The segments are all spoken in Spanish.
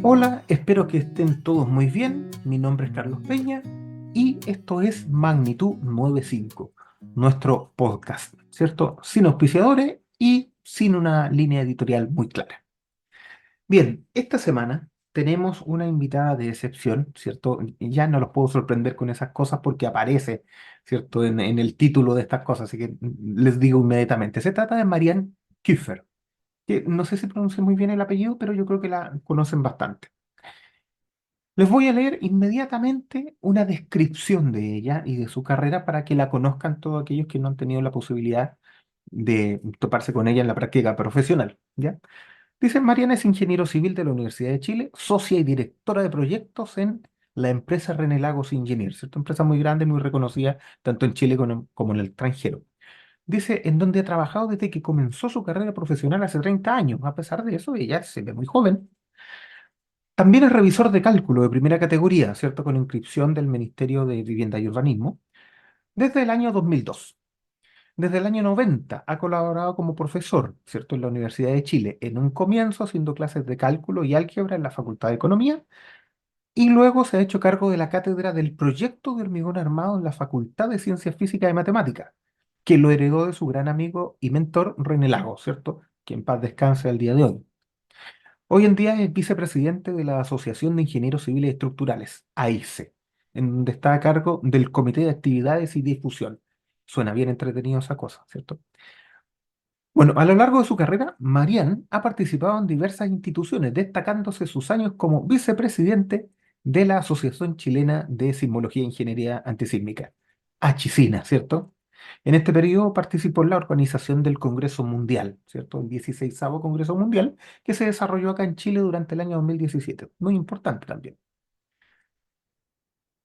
Hola, espero que estén todos muy bien. Mi nombre es Carlos Peña y esto es Magnitud 95, nuestro podcast, ¿cierto? Sin auspiciadores y sin una línea editorial muy clara. Bien, esta semana tenemos una invitada de excepción, ¿cierto? Y ya no los puedo sorprender con esas cosas porque aparece, ¿cierto? En el título de estas cosas, así que les digo inmediatamente. Se trata de Marianne Kiefer, que no sé si pronuncio muy bien el apellido, pero yo creo que la conocen bastante. Les voy a leer inmediatamente una descripción de ella y de su carrera para que la conozcan todos aquellos que no han tenido la posibilidad de toparse con ella en la práctica profesional, ¿ya? Dice, Mariana es ingeniero civil de la Universidad de Chile, socia y directora de proyectos en la empresa René Lagos Engineers, ¿cierto? Empresa muy grande, muy reconocida tanto en Chile como en el extranjero. Dice, en donde ha trabajado desde que comenzó su carrera profesional hace 30 años. A pesar de eso, ella se ve muy joven. También es revisor de cálculo de primera categoría, ¿cierto? Con inscripción del Ministerio de Vivienda y Urbanismo, desde el año 2002. Desde el año 90 ha colaborado como profesor, ¿cierto? En la Universidad de Chile, en un comienzo haciendo clases de cálculo y álgebra en la Facultad de Economía, y luego se ha hecho cargo de la cátedra del proyecto de hormigón armado en la Facultad de Ciencias Físicas y Matemáticas, que lo heredó de su gran amigo y mentor René Lago, ¿cierto? Que en paz descanse al día de hoy. Hoy en día es vicepresidente de la Asociación de Ingenieros Civiles Estructurales, AICE, en donde está a cargo del Comité de Actividades y Difusión. Suena bien entretenido esa cosa, ¿cierto? Bueno, a lo largo de su carrera, Marián ha participado en diversas instituciones, destacándose sus años como vicepresidente de la Asociación Chilena de Sismología e Ingeniería Antisísmica, ACHISINA, ¿cierto? En este periodo participó en la organización del Congreso Mundial, ¿cierto? El 16º Congreso Mundial, que se desarrolló acá en Chile durante el año 2017. Muy importante también.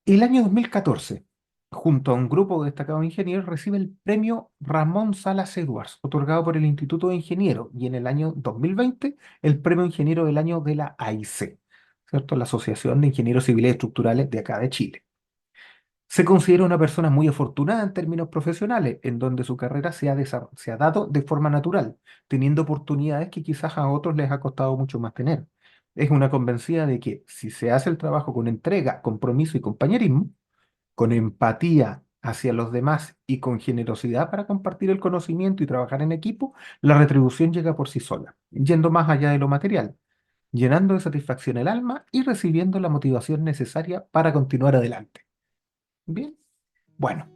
El año 2014, junto a un grupo de destacados ingenieros, recibe el premio Ramón Salas Edwards, otorgado por el Instituto de Ingenieros, y en el año 2020 el premio Ingeniero del Año de la AIC, ¿cierto? La Asociación de Ingenieros Civiles Estructurales de acá de Chile. Se considera una persona muy afortunada en términos profesionales, en donde su carrera se ha dado de forma natural, teniendo oportunidades que quizás a otros les ha costado mucho más tener. Es una convencida de que si se hace el trabajo con entrega, compromiso y compañerismo, con empatía hacia los demás y con generosidad para compartir el conocimiento y trabajar en equipo, la retribución llega por sí sola, yendo más allá de lo material, llenando de satisfacción el alma y recibiendo la motivación necesaria para continuar adelante. Bien, bueno,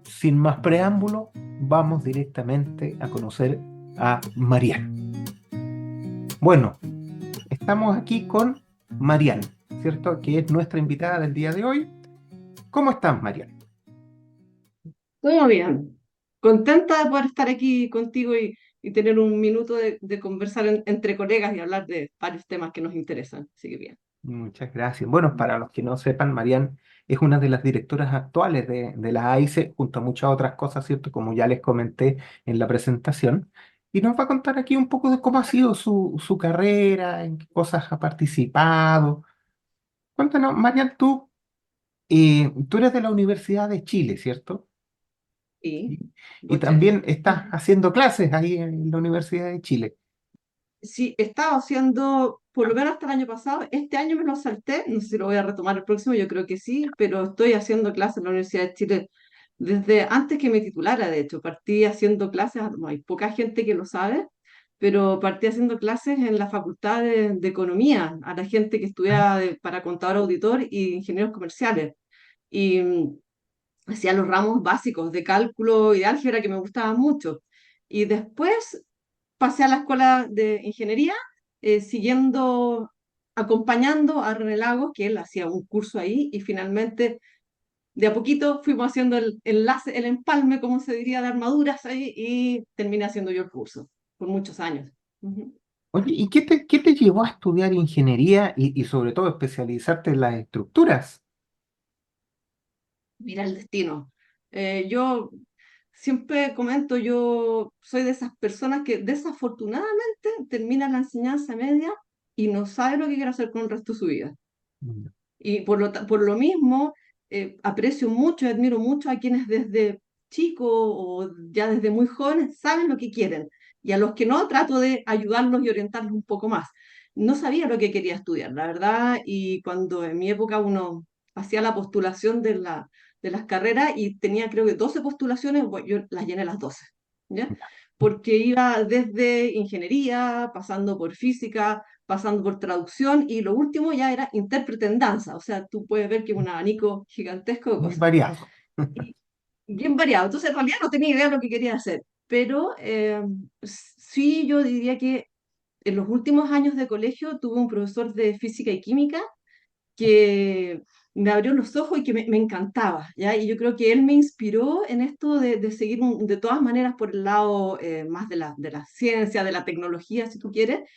sin más preámbulo, vamos directamente a conocer a Mariana. Bueno, estamos aquí con Mariana, ¿cierto? Que es nuestra invitada del día de hoy. ¿Cómo estás, Mariana? Todo bien. Contenta de poder estar aquí contigo y tener un minuto de conversar entre colegas y hablar de varios temas que nos interesan. Así que bien. Muchas gracias. Bueno, para los que no sepan, Marian es una de las directoras actuales de la AICE, junto a muchas otras cosas, ¿cierto? Como ya les comenté en la presentación. Y nos va a contar aquí un poco de cómo ha sido su carrera, en qué cosas ha participado. Cuéntanos, Marian, tú eres de la Universidad de Chile, ¿cierto? Y, Y Bochel. también estás haciendo clases ahí en la Universidad de Chile. Sí, he estado haciendo, por lo menos hasta el año pasado, este año me lo salté, no sé si lo voy a retomar el próximo, yo creo que sí, pero estoy haciendo clases en la Universidad de Chile desde antes que me titulara, de hecho, partí haciendo clases, no hay poca gente que lo sabe, pero partí haciendo clases en la Facultad de Economía, a la gente que estudia para contador auditor y ingenieros comerciales. Y hacía los ramos básicos de cálculo y de álgebra que me gustaban mucho. Y después pasé a la escuela de ingeniería, siguiendo, acompañando a René Lagos, que él hacía un curso ahí, y finalmente, de a poquito, fuimos haciendo el enlace, el empalme, como se diría, de armaduras ahí, y terminé haciendo yo el curso, por muchos años. Ujú. Oye, ¿y qué te llevó a estudiar ingeniería y sobre todo especializarte en las estructuras? Mira el destino. Yo siempre comento, yo soy de esas personas que desafortunadamente termina la enseñanza media y no sabe lo que quiere hacer con el resto de su vida. Mm. Y por lo mismo, aprecio mucho, admiro mucho a quienes desde chico o ya desde muy jóvenes saben lo que quieren Y a los que no, trato de ayudarlos y orientarlos un poco más. No sabía lo que quería estudiar, la verdad, y cuando en mi época uno hacía la postulación de las carreras y tenía creo que 12 postulaciones, bueno, yo las llené las 12, ¿ya? Porque iba desde ingeniería, pasando por física, pasando por traducción y lo último ya era intérprete en danza, o sea, tú puedes ver que es un abanico gigantesco de Muy cosas. variado. Y bien variado, entonces en realidad no tenía idea de lo que quería hacer, pero sí yo diría que en los últimos años de colegio tuve un profesor de física y química que me abrió los ojos y que me encantaba, ¿ya? Y yo creo que él me inspiró en esto de seguir de todas maneras por el lado más de la ciencia, de la tecnología, si tú quieres.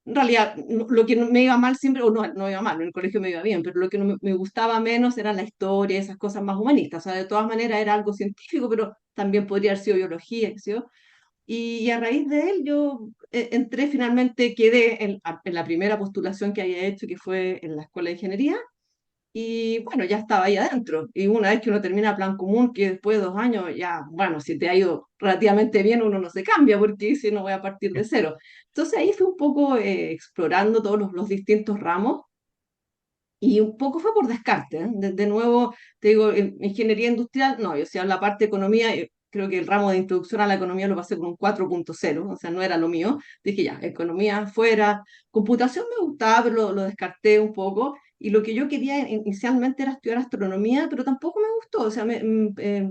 En realidad, lo que me iba mal siempre, o no, no iba mal, en el colegio me iba bien, pero lo que no me gustaba menos era la historia, esas cosas más humanistas. O sea, de todas maneras era algo científico, pero también podría haber sido biología, qué sé yo. Y a raíz de él yo entré finalmente, quedé en la primera postulación que había hecho, que fue en la Escuela de Ingeniería, y bueno, ya estaba ahí adentro. Y una vez que uno termina plan común, que después de 2 años, ya, bueno, si te ha ido relativamente bien, uno no se cambia, porque dice, no voy a partir de cero. Entonces ahí fui un poco explorando todos los distintos ramos y un poco fue por descarte, ¿eh? De nuevo, te digo, ingeniería industrial, no, yo si la parte de economía, creo que el ramo de introducción a la economía lo pasé con un 4.0, o sea, no era lo mío. Dije ya, economía fuera, computación me gustaba, pero lo descarté un poco. Y lo que yo quería inicialmente era estudiar astronomía, pero tampoco me gustó. O sea,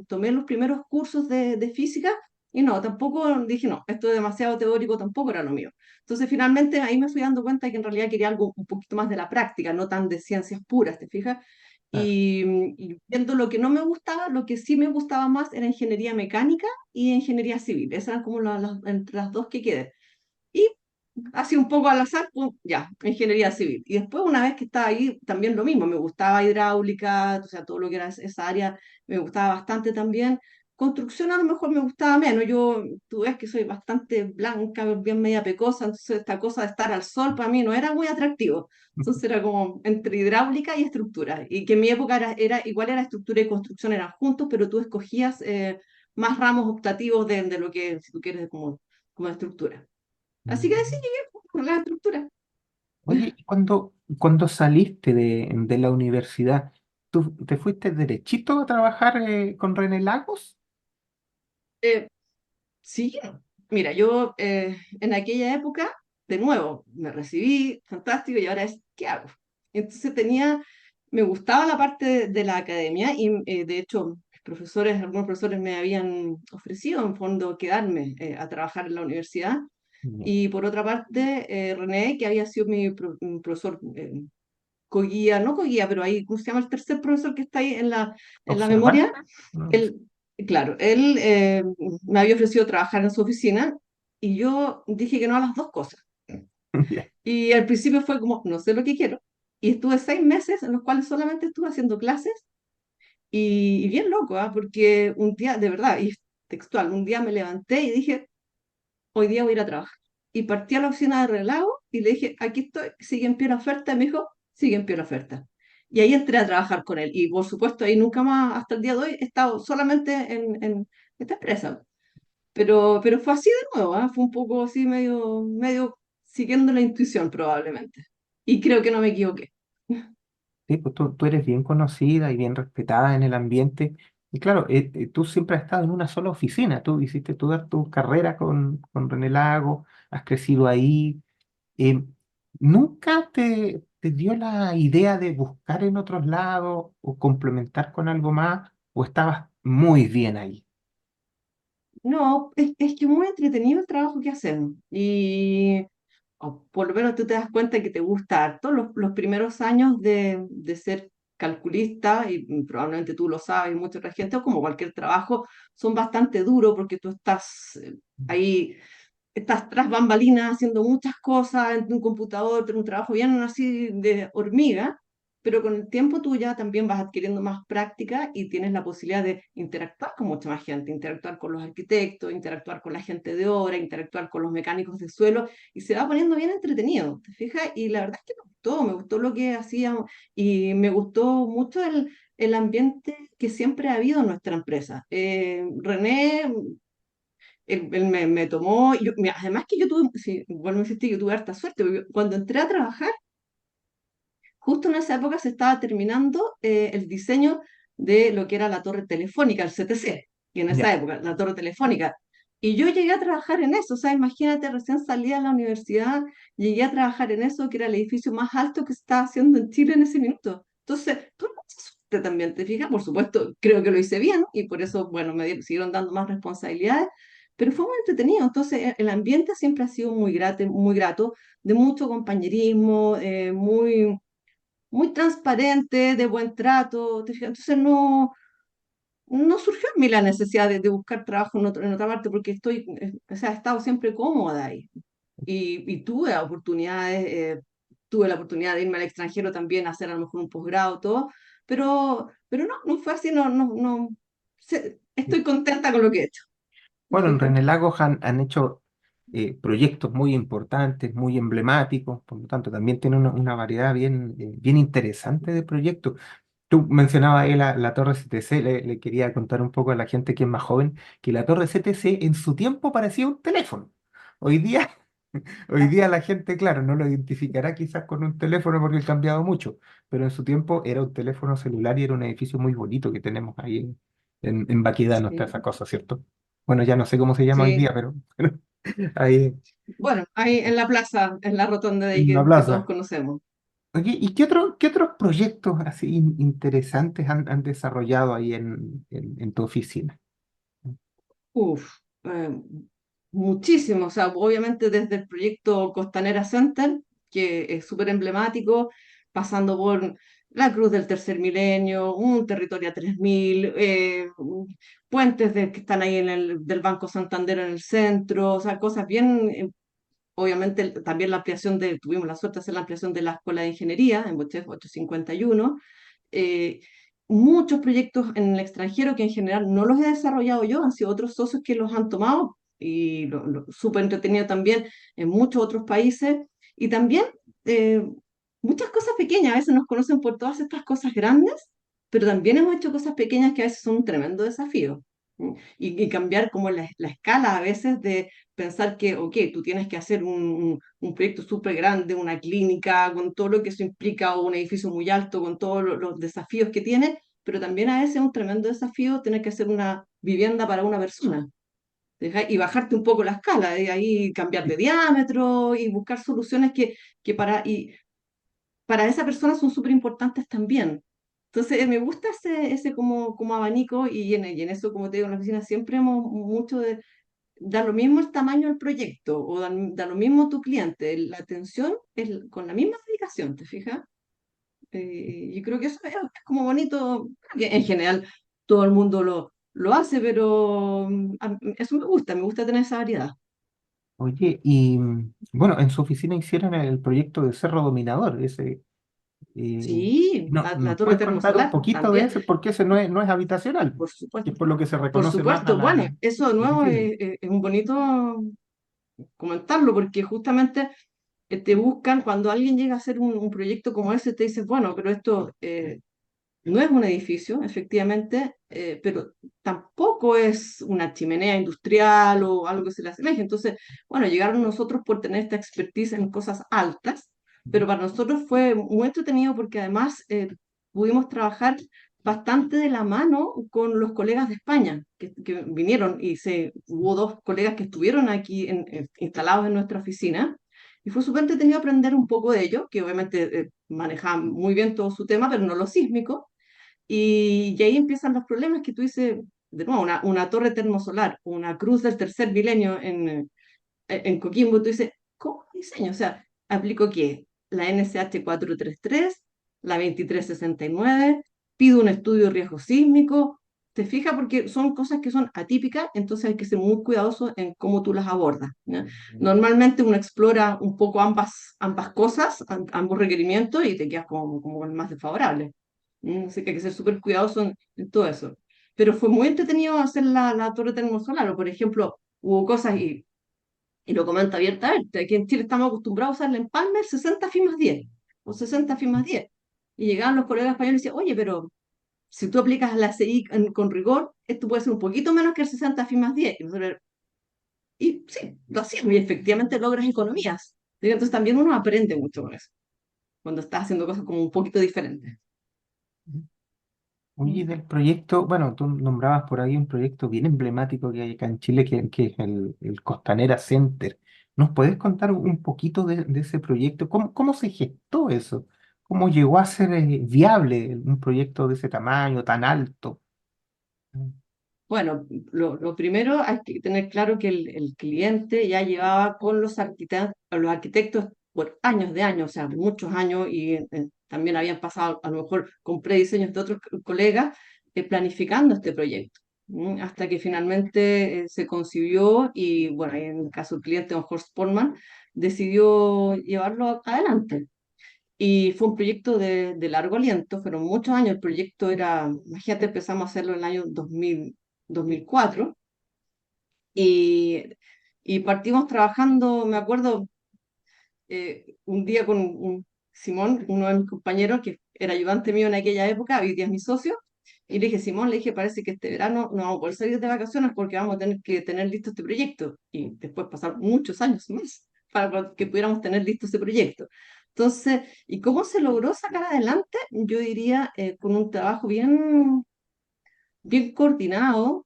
tomé los primeros cursos de física y no, tampoco dije, no, esto es demasiado teórico, tampoco era lo mío. Entonces, finalmente ahí me fui dando cuenta que en realidad quería algo un poquito más de la práctica, no tan de ciencias puras, ¿te fijas? Claro. Y viendo lo que no me gustaba, lo que sí me gustaba más era ingeniería mecánica y ingeniería civil. Esas eran como entre las dos que quedé. Y así un poco al azar, pues, ya, ingeniería civil. Y después, una vez que estaba ahí, también lo mismo, me gustaba hidráulica, o sea, todo lo que era esa área me gustaba bastante también. Construcción a lo mejor me gustaba menos, yo, tú ves que soy bastante blanca, bien media pecosa, entonces esta cosa de estar al sol para mí no era muy atractivo. Entonces era como entre hidráulica y estructura. Y que en mi época igual era estructura y construcción eran juntos, pero tú escogías más ramos optativos de lo que, si tú quieres, como estructura. Así que así Mm. llegué con la estructura. Oye, ¿y cuando saliste de la universidad, tú te fuiste derechito a trabajar con René Lagos? Eh, sí, mira, yo en aquella época, de nuevo, me recibí, fantástico, y ahora es, ¿qué hago? Entonces me gustaba la parte de la academia y de hecho, algunos profesores me habían ofrecido en fondo quedarme a trabajar en la universidad. Ya. Y por otra parte, René, que había sido mi profesor coguía, no coguía, pero ahí, ¿cómo se llama el tercer profesor que está ahí en la ¿Observante? memoria? No, Él, claro, él me había ofrecido trabajar en su oficina y yo dije que no a las dos cosas. ya. Y al principio fue como, no sé lo que quiero. Y estuve 6 meses en los cuales solamente estuve haciendo clases y bien loco, ¿ah? Porque un día, de verdad, y es textual, un día me levanté y dije, hoy día voy a ir a trabajar. Y partí a la oficina de relajo y le dije, aquí estoy, sigue en pie la oferta. Y me dijo, sigue en pie la oferta. Y ahí entré a trabajar con él. Y por supuesto, ahí nunca más, hasta el día de hoy, he estado solamente en esta empresa. Pero fue así de nuevo, ¿ah? Fue un poco así, medio siguiendo la intuición probablemente. Y creo que no me equivoqué. Sí, pues tú eres bien conocida y bien respetada en el ambiente. Y claro, tú siempre has estado en una sola oficina. Tú hiciste toda tu carrera con René Lago, has crecido ahí. eh, ¿Nunca te dio la idea de buscar en otros lados o complementar con algo más? ¿O estabas muy bien ahí? No, es que es muy entretenido el trabajo que hacen. Y o por lo menos tú te das cuenta que te gusta harto los primeros años de ser calculista, y probablemente tú lo sabes, y mucha otra gente, o como cualquier trabajo, son bastante duros porque tú estás ahí, estás tras bambalinas haciendo muchas cosas en un computador, en un trabajo bien así de hormiga, pero con el tiempo tú ya también vas adquiriendo más práctica y tienes la posibilidad de interactuar con mucha más gente, interactuar con los arquitectos, interactuar con la gente de obra, interactuar con los mecánicos de suelo, y se va poniendo bien entretenido, ¿te fijas? Y la verdad es que me gustó lo que hacíamos y me gustó mucho el ambiente que siempre ha habido en nuestra empresa. René él me tomó, y además que yo tuve, sí, vuelvo a insistir, yo tuve harta suerte, porque cuando entré a trabajar, justo en esa época se estaba terminando el diseño de lo que era la torre telefónica, el CTC, y en esa Ya. época, la torre telefónica. Y yo llegué a trabajar en eso, o sea, imagínate, recién salí de la universidad, llegué a trabajar en eso, que era el edificio más alto que se estaba haciendo en Chile en ese minuto. Entonces, tú mucha suerte también, ¿te fijas? Por supuesto, creo que lo hice bien y por eso, bueno, siguieron dando más responsabilidades, pero fue muy entretenido. Entonces, el ambiente siempre ha sido muy grato, de mucho compañerismo, muy transparente, de buen trato, ¿te fijas? Entonces no surgió en mí la necesidad de buscar trabajo en otra parte porque o sea, he estado siempre cómoda ahí. Y tuve la oportunidad de irme al extranjero también a hacer a lo mejor un posgrado, todo, pero no fue así, no, estoy contenta con lo que he hecho, ¿te Bueno, en fijas? René Lagos han hecho proyectos muy importantes, muy emblemáticos, por lo tanto, también tiene una variedad bien interesante de proyectos. Tú mencionabas ahí la torre CTC, le quería contar un poco a la gente que es más joven, que la torre CTC en su tiempo parecía un teléfono. Hoy día, hoy día la gente, claro, no lo identificará quizás con un teléfono porque ha cambiado mucho, pero en su tiempo era un teléfono celular y era un edificio muy bonito que tenemos ahí en Baquedano, está Sí, esa cosa, ¿cierto? Bueno, ya no sé cómo se llama hoy sí. día, pero ahí Bueno, ahí en la plaza, en la rotonda de ahí en la que todos plaza. conocemos. Oye, ¿y qué otros proyectos así interesantes han desarrollado ahí en tu oficina? Uf, muchísimo, o sea, obviamente desde el proyecto Costanera Center, que es súper emblemático, pasando por la Cruz del Tercer Milenio, un Territorio a 3000, puentes que están ahí del Banco Santander en el centro, o sea, cosas bien, obviamente también tuvimos la suerte de hacer la ampliación de la Escuela de Ingeniería en Bochef 851, eh, muchos proyectos en el extranjero que en general no los he desarrollado yo, han sido otros socios que los han tomado y súper entretenido también en muchos otros países. Y también eh, muchas cosas pequeñas, a veces nos conocen por todas estas cosas grandes, pero también hemos hecho cosas pequeñas que a veces son un tremendo desafío. ¿Mm? Y cambiar como la escala a veces de pensar que, ok, tú tienes que hacer un proyecto súper grande, una clínica, con todo lo que eso implica, o un edificio muy alto, con todos los desafíos que tiene, pero también a veces es un tremendo desafío tener que hacer una vivienda para una persona. Y bajarte un poco la escala, de ahí cambiar de diámetro y buscar soluciones que para esa persona son súper importantes también. Entonces, me gusta ese como abanico y en eso, como te digo, en la oficina siempre hemos mucho da lo mismo el tamaño del proyecto o da lo mismo tu cliente, la atención es con la misma dedicación, ¿te fijas? Yo creo que eso es como bonito, que en general todo el mundo lo hace, pero eso me gusta tener esa variedad. Oye, y bueno, en su oficina hicieron el proyecto de Cerro Dominador, ese, Sí, no, la ¿nos torre puedes contar un termosolar poquito de también, ese? Porque ese no es habitacional, por que es supuesto. por lo que se Por reconoce más a supuesto, bueno, la eso de nuevo oficina. es un bonito comentarlo porque justamente te buscan cuando alguien llega a hacer un proyecto como ese, te dices, bueno, pero esto no es un edificio, efectivamente, pero tampoco es una chimenea industrial o algo que se le asemeje. Entonces, bueno, llegaron nosotros por tener esta expertise en cosas altas, pero para nosotros fue muy entretenido porque además pudimos trabajar bastante de la mano con los colegas de España que vinieron hubo dos colegas que estuvieron aquí instalados en nuestra oficina. Y fue súper entretenido aprender un poco de ellos, que obviamente manejaban muy bien todo su tema, pero no lo sísmico. Y ahí empiezan los problemas que tú dices, de nuevo, una torre termosolar, una cruz del tercer milenio en Coquimbo, tú dices, ¿cómo diseño? O sea, ¿aplico qué? La NSH 433, la 2369, pido un estudio de riesgo sísmico. ¿Te fijas? Porque son cosas que son atípicas, entonces hay que ser muy cuidadoso en cómo tú las abordas. ¿Ya? Normalmente uno explora un poco ambas cosas, ambos requerimientos, y te quedas como el más desfavorable. Así que hay que ser súper cuidadoso en todo eso. Pero fue muy entretenido hacer la torre termosolar, o por ejemplo, hubo cosas, y lo comento abiertamente, aquí en Chile estamos acostumbrados a usar el empalme 60 Fi más 10 o 60 Fi más 10. Y llegaban los colegas españoles y decían, oye, pero si tú aplicas la CI con rigor, esto puede ser un poquito menos que el 60 Fi más 10. Y nosotros, Y sí, lo hacíamos y efectivamente logras economías. Entonces también uno aprende mucho con eso, cuando estás haciendo cosas como un poquito diferentes. Oye, Mm. del proyecto, bueno, tú nombrabas por ahí un proyecto bien emblemático que hay acá en Chile, que es el Costanera Center. ¿Nos puedes contar un poquito de ese proyecto? ¿Cómo se gestó eso? ¿Cómo llegó a ser viable un proyecto de ese tamaño, tan alto? Bueno, lo primero hay que tener claro que el cliente ya llevaba con los arquitectos por años de años, o sea, muchos años, y también habían pasado a lo mejor con prediseños de otros colegas planificando este proyecto. Hasta que finalmente se concibió y, bueno, en el caso del cliente, don Horst Portman, decidió llevarlo adelante. Y fue un proyecto de largo aliento, fueron muchos años. El proyecto era, imagínate, empezamos a hacerlo en el año 2004 y, y partimos trabajando, me acuerdo, un día con Simón, uno de mis compañeros, que era ayudante mío en aquella época, hoy día es mi socio, y le dije, Simón, le dije, parece que este verano no vamos a poder salir de vacaciones porque vamos a tener que tener listo este proyecto. Y después pasaron muchos años más para que pudiéramos tener listo ese proyecto. Entonces, ¿y cómo se logró sacar adelante? Yo diría con un trabajo bien coordinado,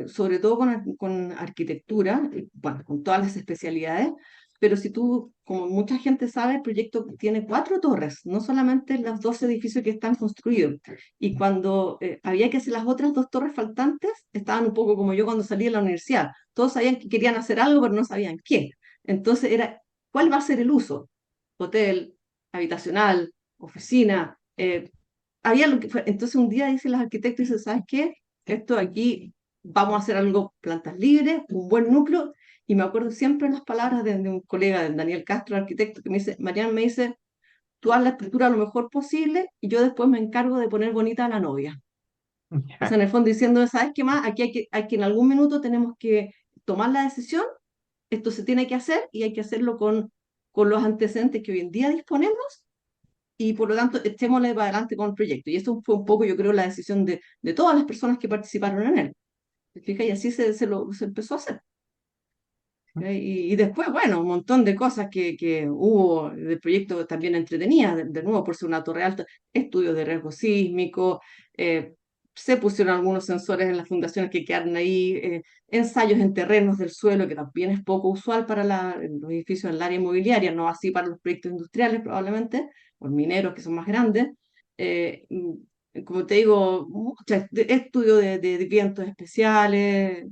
sobre todo con arquitectura, bueno, con todas las especialidades, pero si tú, como mucha gente sabe, el proyecto tiene 4 torres, no solamente los 2 edificios que están construidos. Y cuando había que hacer las otras 2 torres faltantes, estaban un poco como yo cuando salí de la universidad. Todos sabían que querían hacer algo, pero no sabían qué. Entonces era, ¿cuál va a ser el uso? Hotel, habitacional, oficina, había lo que entonces un día dicen los arquitectos, dicen, ¿sabes qué? Esto aquí vamos a hacer algo, plantas libres, un buen núcleo, y me acuerdo siempre las palabras de un colega, de Daniel Castro, arquitecto, que me dice, Mariana me dice, tú haz la estructura lo mejor posible y yo después me encargo de poner bonita a la novia. O sea, Ya. en el fondo diciendo, ¿sabes qué más? Aquí hay que en algún minuto tenemos que tomar la decisión, esto se tiene que hacer y hay que hacerlo con los antecedentes que hoy en día disponemos y por lo tanto echémosle para adelante con el proyecto. Y eso fue un poco, yo creo, la decisión de todas las personas que participaron en él. ¿Te fijas? Y así se empezó a hacer. Y después, bueno, un montón de cosas que hubo del proyecto también entretenidas, de nuevo por ser una torre alta, estudios de riesgo sísmico, eh, se pusieron algunos sensores en las fundaciones que quedaron ahí, ensayos en terrenos del suelo, que también es poco usual para los edificios en el área inmobiliaria, no así para los proyectos industriales probablemente, o mineros que son más grandes. Como te digo, estudio de vientos especiales,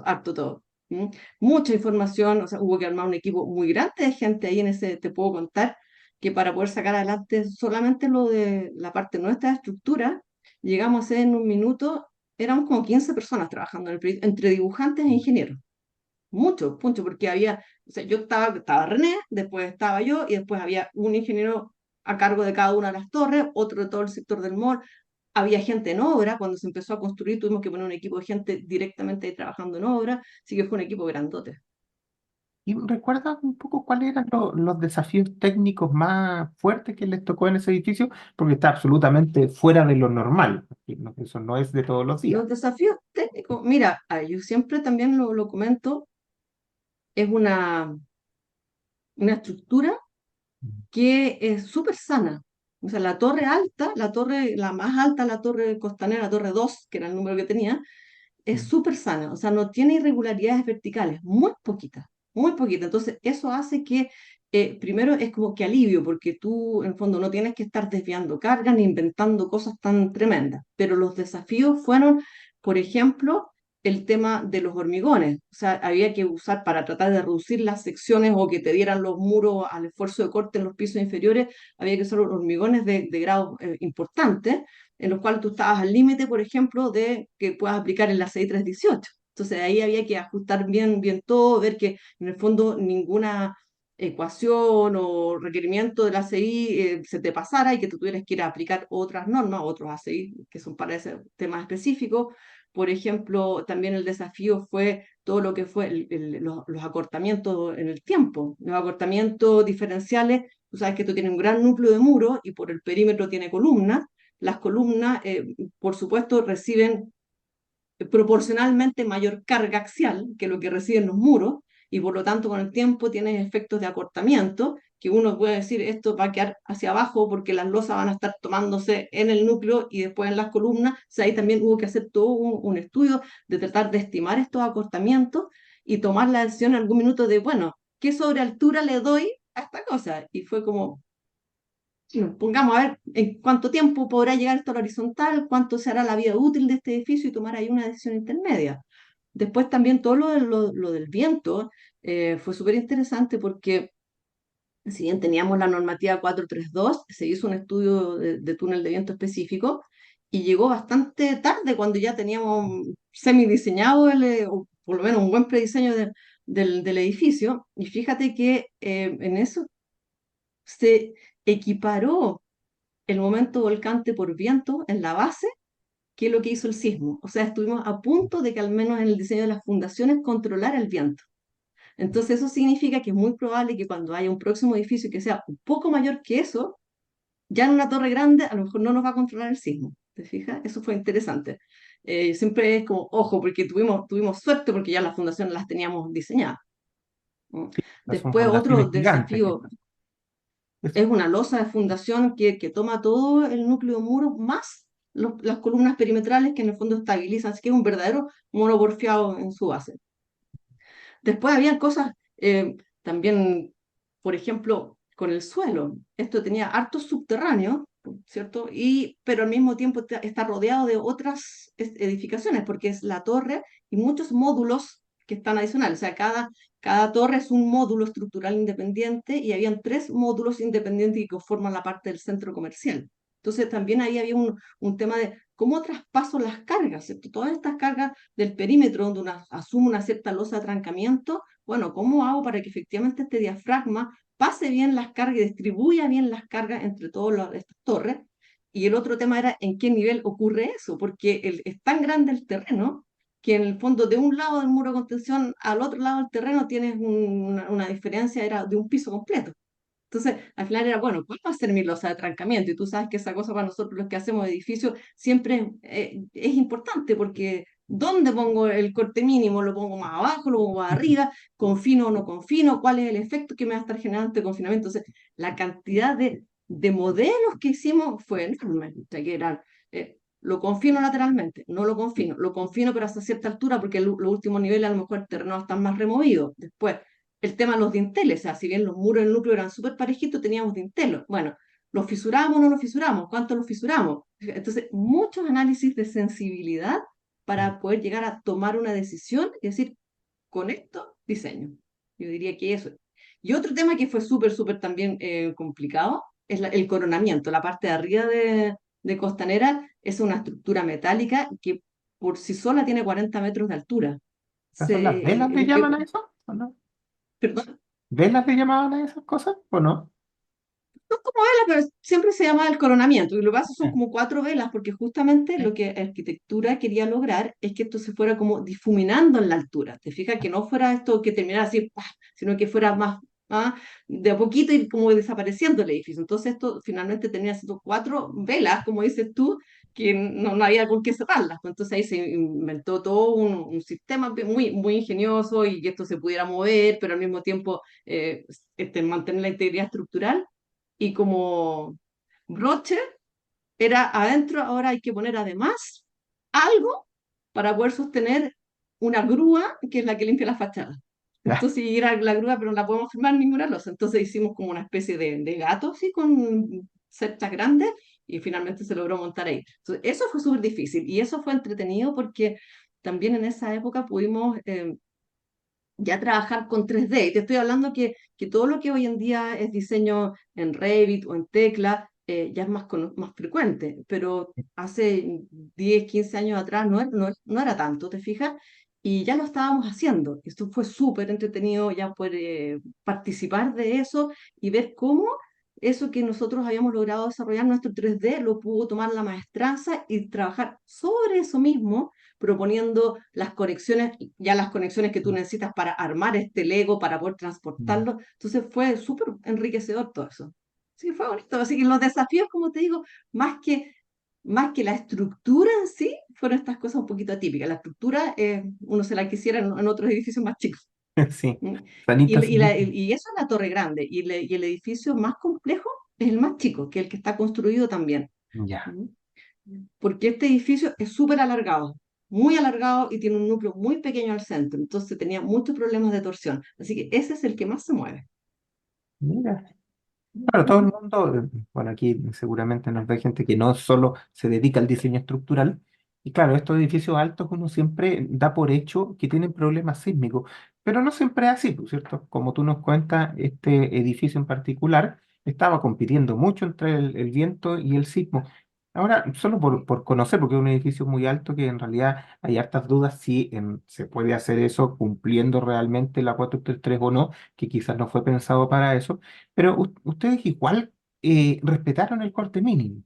harto todo. ¿Mm? Mucha información, o sea, hubo que armar un equipo muy grande de gente ahí en ese, te puedo contar, que para poder sacar adelante solamente lo de la parte nuestra de estructura, llegamos a ser en un minuto, éramos como 15 personas trabajando en el proyecto, entre dibujantes e ingenieros. Mucho, mucho, porque había, o sea, estaba René, después estaba yo, y después había un ingeniero a cargo de cada una de las torres, otro de todo el sector del mall, había gente en obra, cuando se empezó a construir tuvimos que poner un equipo de gente directamente ahí trabajando en obra, así que fue un equipo grandote. ¿Y recuerdas un poco cuáles eran los desafíos técnicos más fuertes que les tocó en ese edificio? Porque está absolutamente fuera de lo normal. Eso no es de todos los días. Los desafíos técnicos, mira, yo siempre también lo comento, es una estructura que es súper sana. O sea, la torre alta, la más alta, la torre costanera, la torre 2 que era el número que tenía, es Mm. súper sana, o sea, no tiene irregularidades verticales, muy poquitas, muy poquitas. Entonces, eso hace que, primero, es como que alivio, porque tú, en el fondo, no tienes que estar desviando cargas ni inventando cosas tan tremendas. Pero los desafíos fueron, por ejemplo, el tema de los hormigones. O sea, había que usar para tratar de reducir las secciones o que te dieran los muros al esfuerzo de corte en los pisos inferiores, había que usar hormigones de grados importantes en los cuales tú estabas al límite, por ejemplo, de que puedas aplicar el ACI 318. Entonces ahí había que ajustar bien, bien todo, ver que en el fondo ninguna ecuación o requerimiento del ACI se te pasara y que tú tuvieras que ir a aplicar otras normas, otros ACI que son para ese tema específico. Por ejemplo, también el desafío fue todo lo que fue los acortamientos en el tiempo, los acortamientos diferenciales. Tú sabes que esto tiene un gran núcleo de muro y por el perímetro tiene columnas. Las columnas, por supuesto, reciben proporcionalmente mayor carga axial que lo que reciben los muros, y por lo tanto con el tiempo tienes efectos de acortamiento, que uno puede decir esto va a quedar hacia abajo porque las losas van a estar tomándose en el núcleo y después en las columnas. O sea, ahí también hubo que hacer todo un estudio de tratar de estimar estos acortamientos y tomar la decisión en algún minuto de, bueno, ¿qué sobrealtura le doy a esta cosa? Y fue como, pongamos a ver en cuánto tiempo podrá llegar esto a la horizontal, cuánto será la vida útil de este edificio y tomar ahí una decisión intermedia. Después también todo lo del viento fue súper interesante porque si bien teníamos la normativa 432, se hizo un estudio de túnel de viento específico y llegó bastante tarde cuando ya teníamos semi-diseñado, o por lo menos un buen prediseño del edificio. Y fíjate que en eso se equiparó el momento volcante por viento en la base, que es lo que hizo el sismo. O sea, estuvimos a punto de que al menos en el diseño de las fundaciones controlara el viento. Entonces eso significa que es muy probable que cuando haya un próximo edificio que sea un poco mayor que eso, ya en una torre grande a lo mejor no nos va a controlar el sismo. ¿Te fijas? Eso fue interesante. Siempre es como, ojo, porque tuvimos suerte porque ya las fundaciones las teníamos diseñadas. ¿No? Son Después otro fundaciones gigantes. desafío es una losa de fundación que toma todo el núcleo muro más las columnas perimetrales que en el fondo estabilizan, así que es un verdadero monoporfiado en su base. Después había cosas también, por ejemplo, con el suelo. Esto tenía hartos subterráneos, ¿cierto? Pero al mismo tiempo está rodeado de otras edificaciones, porque es la torre y muchos módulos que están adicionales. O sea, cada torre es un módulo estructural independiente y habían tres módulos independientes que conforman la parte del centro comercial. Entonces también ahí había un tema de cómo traspaso las cargas, ¿cierto? Todas estas cargas del perímetro donde uno asume una cierta losa de atrancamiento, bueno, ¿cómo hago para que efectivamente este diafragma pase bien las cargas y distribuya bien las cargas entre todas estas torres? Y el otro tema era en qué nivel ocurre eso, porque es tan grande el terreno que en el fondo de un lado del muro de contención al otro lado del terreno tienes una diferencia era de un piso completo. Entonces, al final era, bueno, ¿cuál va a ser mi losa de atrancamiento? Y tú sabes que esa cosa para nosotros los que hacemos edificios siempre es importante porque ¿dónde pongo el corte mínimo? ¿Lo pongo más abajo? ¿Lo pongo más arriba? ¿Confino o no confino? ¿Cuál es el efecto que me va a estar generando este confinamiento? Entonces, la cantidad de modelos que hicimos fue enorme. O sea, que eran, lo confino lateralmente, no lo confino pero hasta cierta altura porque los últimos niveles a lo mejor el terreno está más removido. Después, el tema de los dinteles, o sea, si bien los muros del núcleo eran súper parejitos, teníamos dintelos. Bueno, ¿los fisuramos o no los fisuramos? ¿Cuánto los fisuramos? Entonces, muchos análisis de sensibilidad para poder llegar a tomar una decisión y decir, con esto diseño. Yo diría que eso. Y otro tema que fue súper también complicado es el coronamiento. La parte de arriba de Costanera es una estructura metálica que por sí sola tiene 40 metros de altura. ¿Esas son las velas le llaman a eso? ¿O no? Perdón. ¿Velas le llamaban a esas cosas? ¿O no? Son como velas, pero siempre se llama el coronamiento. Y lo que pasa son Ya. como cuatro velas, porque justamente lo que la arquitectura quería lograr es que esto se fuera como difuminando en la altura. Te fijas que no fuera esto que terminara así, ¡pah!, sino que fuera más de a poquito y como desapareciendo el edificio. Entonces esto finalmente tenía esas cuatro velas, como dices tú, que no había con qué cerrarlas. Pues entonces ahí se inventó todo un sistema muy ingenioso y que esto se pudiera mover, pero al mismo tiempo mantener la integridad estructural y como broche era adentro, ahora hay que poner además algo para poder sostener una grúa que es la que limpia la fachada. Ya. Entonces era la grúa, pero no la podemos firmar ninguna losa. Entonces hicimos como una especie de gato, así, con cerchas grandes, y finalmente se logró montar ahí. Entonces, eso fue súper difícil y eso fue entretenido porque también en esa época pudimos ya trabajar con 3D. Y te estoy hablando que todo lo que hoy en día es diseño en Revit o en Tecla ya es más frecuente, pero hace 10 15 años atrás no era tanto, ¿te fijas? Y ya lo estábamos haciendo. Esto fue súper entretenido ya poder participar de eso y ver cómo eso que nosotros habíamos logrado desarrollar nuestro 3D lo pudo tomar la maestranza y trabajar sobre eso mismo proponiendo las conexiones, ya las conexiones que tú necesitas para armar este Lego, para poder Mm. transportarlo. Entonces fue súper enriquecedor todo eso. Sí, fue bonito. Así que los desafíos, como te digo, más que más que la estructura en sí, fueron estas cosas un poquito atípicas. La estructura, uno se la quisiera en otros edificios más chicos. Sí, ¿Mm? Sanitas. Y eso es la Torre Grande. Y el edificio más complejo es el más chico, que es el que está construido también. Ya. ¿Mm? Porque este edificio es súper alargado, muy alargado y tiene un núcleo muy pequeño al centro. Entonces tenía muchos problemas de torsión. Así que ese es el que más se mueve. Mira. Claro, todo el mundo, bueno, aquí seguramente nos ve gente que no solo se dedica al diseño estructural, y claro, estos edificios altos uno siempre da por hecho que tienen problemas sísmicos, pero no siempre es así, ¿no es cierto? Como tú nos cuentas, este edificio en particular estaba compitiendo mucho entre el viento y el sismo. Ahora, solo por conocer, porque es un edificio muy alto que en realidad hay hartas dudas si se puede hacer eso cumpliendo realmente la 433 o no, que quizás no fue pensado para eso. Pero ustedes igual respetaron el corte mínimo.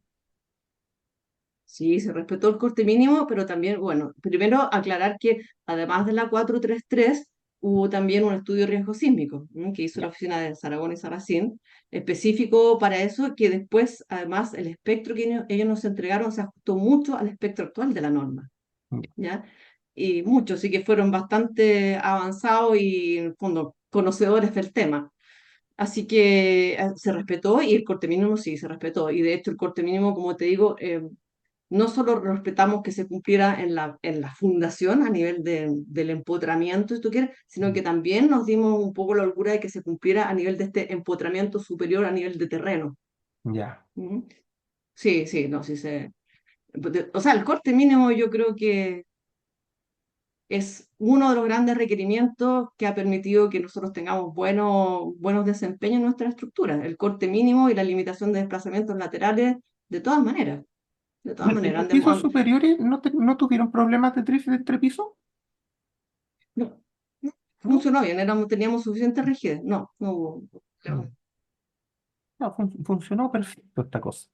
Sí, se respetó el corte mínimo, pero también, bueno, primero aclarar que además de la 433 hubo también un estudio de riesgo sísmico, que hizo la Ya. oficina de Saragón y Sarracín, específico para eso, que después, además, el espectro que ellos nos entregaron se ajustó mucho al espectro actual de la norma, Ya. ¿ya? Y muchos, sí que fueron bastante avanzados y, en el fondo, conocedores del tema. Así que se respetó y el corte mínimo sí se respetó. Y de hecho el corte mínimo, como te digo, no solo respetamos que se cumpliera en la fundación a nivel del empotramiento, si tú quieres, sino que también nos dimos un poco la holgura de que se cumpliera a nivel de este empotramiento superior a nivel de terreno. Ya. ¿Mm? Sí, sí, no, sí se... O sea, el corte mínimo yo creo que es uno de los grandes requerimientos que ha permitido que nosotros tengamos buenos desempeños en nuestra estructura, el corte mínimo y la limitación de desplazamientos laterales, de todas maneras, de todas ¿En maneras. los pisos superiores no tuvieron problemas de entrepiso? No, no, ¿No? funcionó bien, teníamos suficiente rigidez, no hubo Mm. problema. No, funcionó perfecto esta cosa.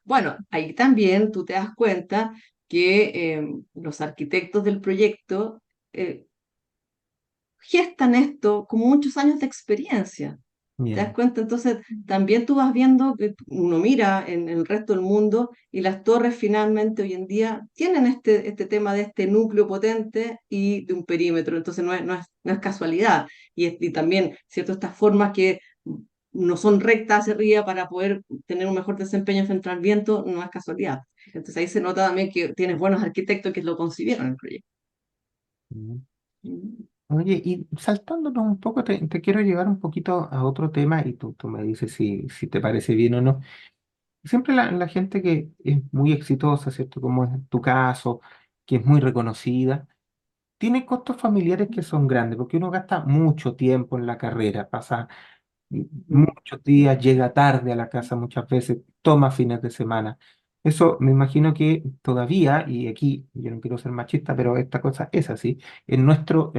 Bueno, ahí también tú te das cuenta que los arquitectos del proyecto eh, gestan esto con muchos años de experiencia. ¿Te das Ya. cuenta? Entonces, también tú vas viendo que uno mira en el resto del mundo y las torres finalmente hoy en día tienen este tema de este núcleo potente y de un perímetro. Entonces, no es casualidad. Y también, ¿cierto? Estas formas que no son rectas hacia arriba para poder tener un mejor desempeño frente al viento, no es casualidad. Entonces, ahí se nota también que tienes buenos arquitectos que lo concibieron el proyecto. Mm. Mm. Oye, y saltándonos un poco, te quiero llevar un poquito a otro tema y tú me dices si te parece bien o no. Siempre la gente que es muy exitosa, ¿cierto? Como es tu caso, que es muy reconocida, tiene costos familiares que son grandes, porque uno gasta mucho tiempo en la carrera, pasa Mm. muchos días, llega tarde a la casa muchas veces, toma fines de semana. Eso me imagino que todavía, y aquí yo no quiero ser machista, pero esta cosa es así, en nuestro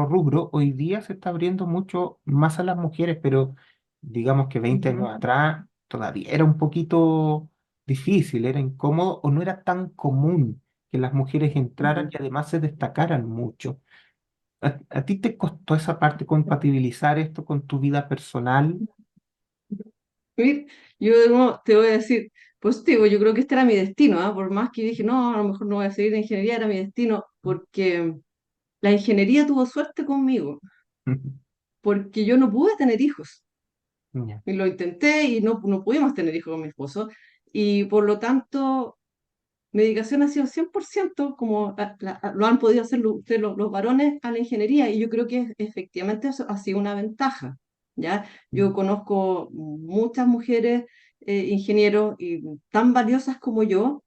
rubro hoy día se está abriendo mucho más a las mujeres, pero digamos que 20 años Ujú, atrás todavía era un poquito difícil, era incómodo o no era tan común que las mujeres entraran ujú. y además se destacaran mucho. ¿A ti te costó esa parte compatibilizar esto con tu vida personal? Mir, yo de nuevo te voy a decir, pues te digo, yo creo que este era mi destino, ¿ah? Por más que dije, no, a lo mejor no voy a seguir en ingeniería, era mi destino, porque la ingeniería tuvo suerte conmigo, porque yo no pude tener hijos. Ya. Y lo intenté y no pudimos tener hijos con mi esposo, y por lo tanto, mi dedicación ha sido 100% como lo han podido hacer ustedes los varones a la ingeniería, y yo creo que efectivamente eso ha sido una ventaja, ¿ya? Yo conozco muchas mujeres ingenieros y tan valiosas como yo,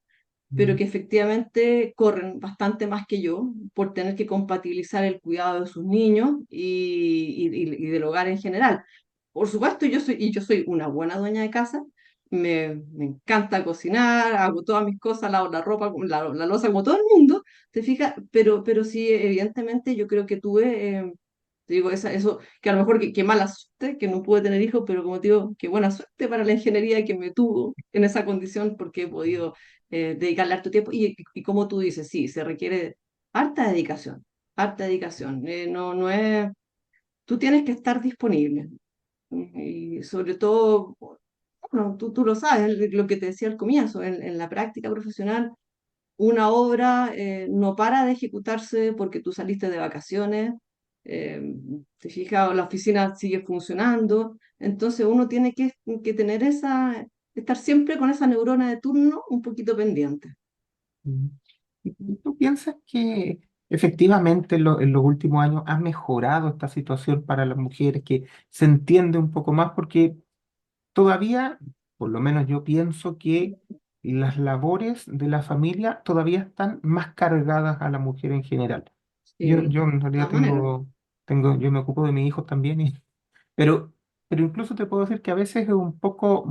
pero que efectivamente corren bastante más que yo por tener que compatibilizar el cuidado de sus niños y del hogar en general. Por supuesto, yo soy una buena dueña de casa, me encanta cocinar, hago todas mis cosas, lavo la ropa, la loza como todo el mundo, ¿te fijas? Pero sí, evidentemente yo creo que tuve, te digo, eso, que a lo mejor qué mala suerte, que no pude tener hijos, pero como te digo, qué buena suerte para la ingeniería que me tuvo en esa condición porque he podido dedicarle harto tiempo. Y como tú dices, sí, se requiere harta dedicación, harta dedicación. No es, tú tienes que estar disponible. Y sobre todo, bueno, tú lo sabes, lo que te decía al comienzo, en la práctica profesional, una obra no para de ejecutarse porque tú saliste de vacaciones, eh, te fijas, la oficina sigue funcionando, entonces uno tiene que tener estar siempre con esa neurona de turno un poquito pendiente. Mm. ¿Y tú piensas que efectivamente en los últimos años ha mejorado esta situación para las mujeres, que se entiende un poco más? Porque todavía, por lo menos yo pienso que las labores de la familia todavía están más cargadas a la mujer en general. Sí, Yo en de realidad todas maneras. yo me ocupo de mis hijos también, pero, pero incluso te puedo decir que a veces es un poco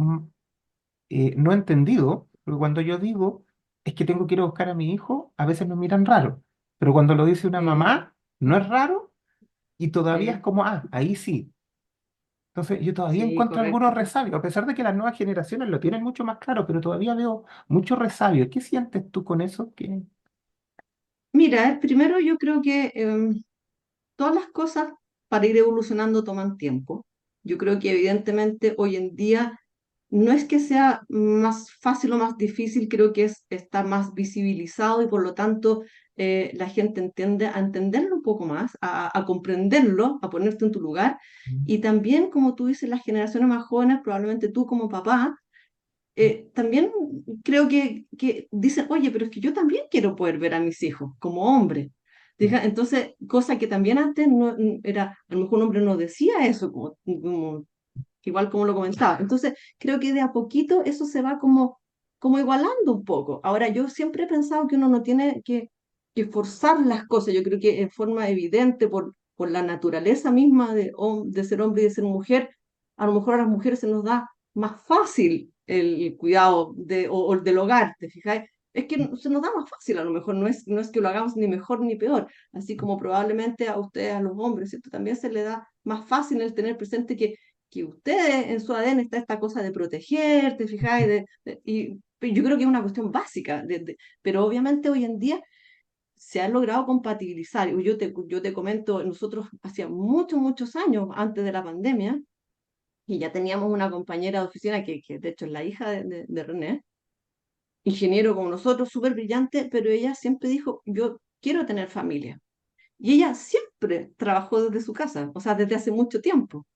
no entendido, porque cuando yo digo es que tengo que ir a buscar a mi hijo, a veces me miran raro, pero cuando lo dice una Sí, mamá, no es raro y todavía es sí, como, ah, ahí sí. Entonces, yo todavía sí, encuentro algunos correcto. resabios, a pesar de que las nuevas generaciones lo tienen mucho más claro, pero todavía veo mucho resabio. ¿Qué sientes tú con eso? Mira, primero yo creo que todas las cosas para ir evolucionando toman tiempo. Yo creo que evidentemente hoy en día no es que sea más fácil o más difícil, creo que está más visibilizado y por lo tanto la gente entiende a entenderlo un poco más, a comprenderlo, a ponerte en tu lugar. Mm. Y también, como tú dices, las generaciones más jóvenes, probablemente tú como papá, también creo que dicen, oye, pero es que yo también quiero poder ver a mis hijos como hombre. Entonces, cosa que también antes era, a lo mejor un hombre no decía eso, igual como lo comentaba. Entonces, creo que de a poquito eso se va como igualando un poco. Ahora, yo siempre he pensado que uno no tiene que forzar las cosas. Yo creo que en forma evidente, por la naturaleza misma de ser hombre y de ser mujer, a lo mejor a las mujeres se nos da más fácil el cuidado o el del hogar, ¿te fijáis? Es que se nos da más fácil, a lo mejor no es que lo hagamos ni mejor ni peor, así como probablemente a ustedes, a los hombres, ¿cierto? También se les da más fácil el tener presente que ustedes en su ADN está esta cosa de proteger, ¿te fijáis? Y yo creo que es una cuestión básica, pero obviamente hoy en día se ha logrado compatibilizar. Yo te comento, nosotros hacía muchos, muchos años antes de la pandemia, y ya teníamos una compañera de oficina que de hecho es la hija de René, ingeniero como nosotros, súper brillante, pero ella siempre dijo, yo quiero tener familia. Y ella siempre trabajó desde su casa, o sea, desde hace mucho tiempo.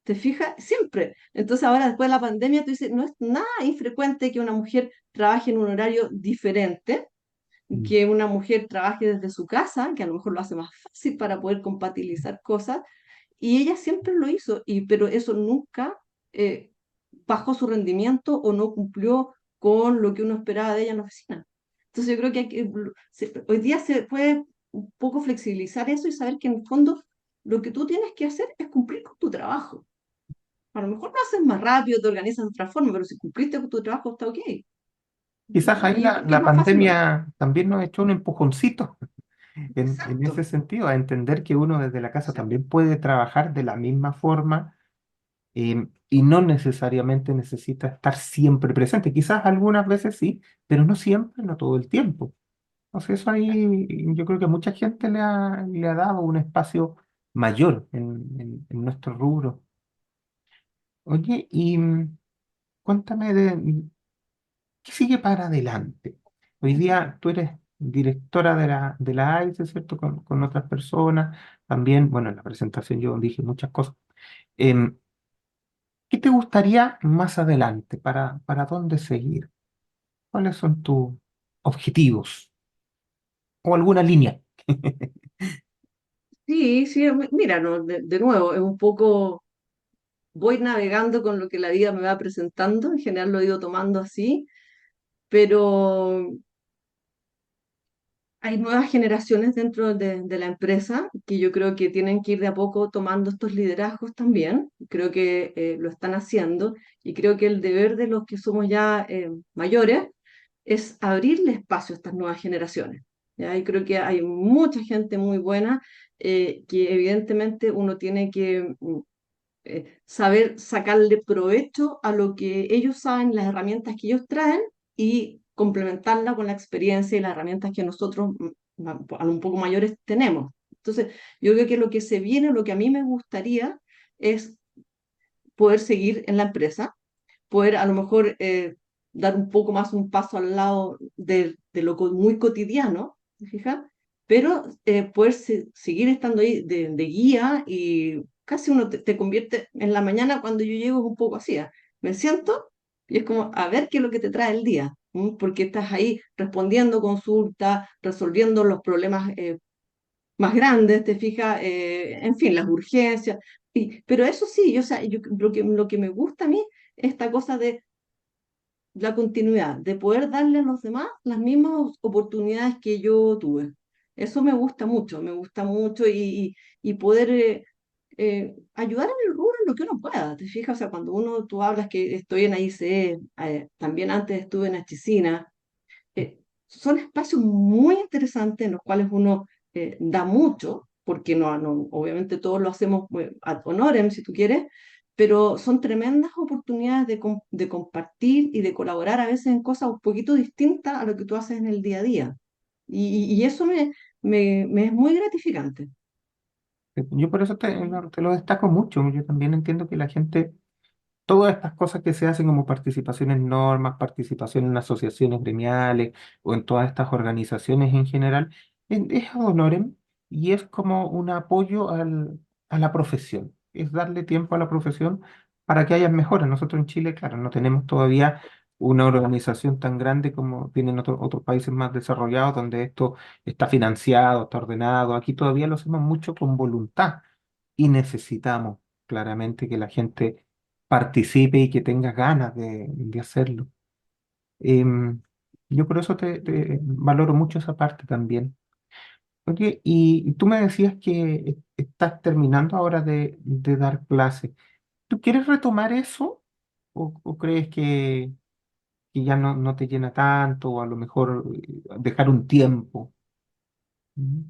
¿Te fijas? Siempre. Entonces ahora después de la pandemia tú dices, no es nada infrecuente que una mujer trabaje en un horario diferente, Mm. que una mujer trabaje desde su casa, que a lo mejor lo hace más fácil para poder compatibilizar cosas, y ella siempre lo hizo, pero eso nunca eh, bajó su rendimiento o no cumplió con lo que uno esperaba de ella en la oficina. Entonces yo creo que, hoy día se puede un poco flexibilizar eso y saber que en el fondo lo que tú tienes que hacer es cumplir con tu trabajo. A lo mejor lo haces más rápido, te organizas de otra forma, pero si cumpliste con tu trabajo está ok. Quizás ahí Y yo creo que es la más fácil luego. pandemia también nos echó un empujoncito en ese Exacto, sentido, a entender que uno desde la casa exacto, también puede trabajar de la misma forma, y no necesariamente necesita estar siempre presente. Quizás algunas veces sí, pero no siempre, no todo el tiempo. Entonces eso ahí yo creo que mucha gente le ha dado un espacio mayor en nuestro rubro. Oye, y cuéntame qué sigue para adelante. Hoy día tú eres directora de la AICE, ¿cierto? Con otras personas. También, bueno, en la presentación yo dije muchas cosas. Em, ¿Qué te gustaría más adelante? Para dónde seguir? ¿Cuáles son tus objetivos? ¿O alguna línea? sí, sí, mira, no, de nuevo, es un poco, voy navegando con lo que la vida me va presentando, en general lo he ido tomando así, pero hay nuevas generaciones dentro de la empresa que yo creo que tienen que ir de a poco tomando estos liderazgos también. Creo que lo están haciendo y creo que el deber de los que somos ya mayores es abrirle espacio a estas nuevas generaciones. ¿Ya? Y creo que hay mucha gente muy buena que evidentemente uno tiene que saber sacarle provecho a lo que ellos saben, las herramientas que ellos traen y complementarla con la experiencia y las herramientas que nosotros, a un poco mayores, tenemos. Entonces, yo creo que lo que se viene, lo que a mí me gustaría es poder seguir en la empresa, poder a lo mejor dar un poco más un paso al lado de lo muy cotidiano, ¿te fijas? Pero poder seguir estando ahí de guía y casi uno te convierte en la mañana cuando yo llego es un poco así, ¿ah? Me siento y es como a ver qué es lo que te trae el día, ¿m? Porque estás ahí respondiendo consultas, resolviendo los problemas más grandes, te fijas, en fin, las urgencias. Pero eso sí, yo, o sea, lo que me gusta a mí es esta cosa de la continuidad, de poder darle a los demás las mismas oportunidades que yo tuve. Eso me gusta mucho y poder ayudar en el rubro en lo que uno pueda, ¿te fijas? O sea, cuando tú hablas que estoy en AICE, también antes estuve en Achicina, son espacios muy interesantes en los cuales uno da mucho, porque obviamente todos lo hacemos ad honorem, si tú quieres, pero son tremendas oportunidades de compartir y de colaborar a veces en cosas un poquito distintas a lo que tú haces en el día a día. Y eso me es muy gratificante. Yo por eso te lo destaco mucho. Yo también entiendo que la gente, todas estas cosas que se hacen como participación en normas, participación en asociaciones gremiales o en todas estas organizaciones en general, es ad honorem y es como un apoyo a la profesión. Es darle tiempo a la profesión para que haya mejoras. Nosotros en Chile, claro, no tenemos todavía una organización tan grande como tienen otros países más desarrollados, donde esto está financiado, está ordenado. Aquí todavía lo hacemos mucho con voluntad y necesitamos claramente que la gente participe y que tenga ganas de hacerlo. Em, yo por eso te valoro mucho esa parte también. Oye, y tú me decías que estás terminando ahora de dar clases. ¿Tú quieres retomar eso o crees que ya no te llena tanto o a lo mejor dejar un tiempo? Mm.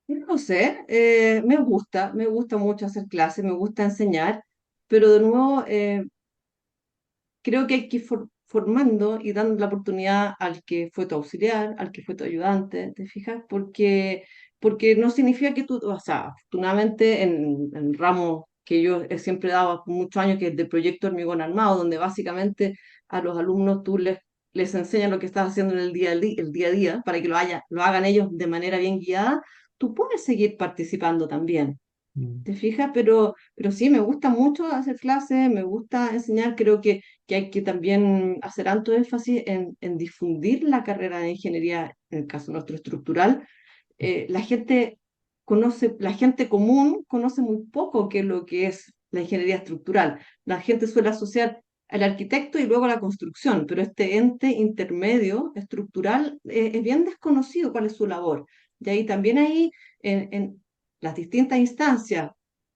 No sé, me gusta mucho hacer clases, me gusta enseñar, pero de nuevo, creo que hay que ir formando y dando la oportunidad al que fue tu auxiliar, al que fue tu ayudante, ¿te fijas? Porque no significa que tú, o sea, afortunadamente en el ramo que yo he siempre dado por muchos años, que es de proyecto hormigón armado, donde básicamente a los alumnos tú les enseñas lo que estás haciendo en el día a día para que lo hagan ellos de manera bien guiada, tú puedes seguir participando también. Mm. ¿Te fijas? Pero sí, me gusta mucho hacer clases, me gusta enseñar, creo que hay que también hacer alto énfasis en difundir la carrera de ingeniería, en el caso nuestro estructural. La gente común conoce muy poco qué es lo que es la ingeniería estructural. La gente suele asociar al arquitecto y luego a la construcción, pero este ente intermedio estructural es bien desconocido cuál es su labor. Y ahí también ahí en las distintas instancias,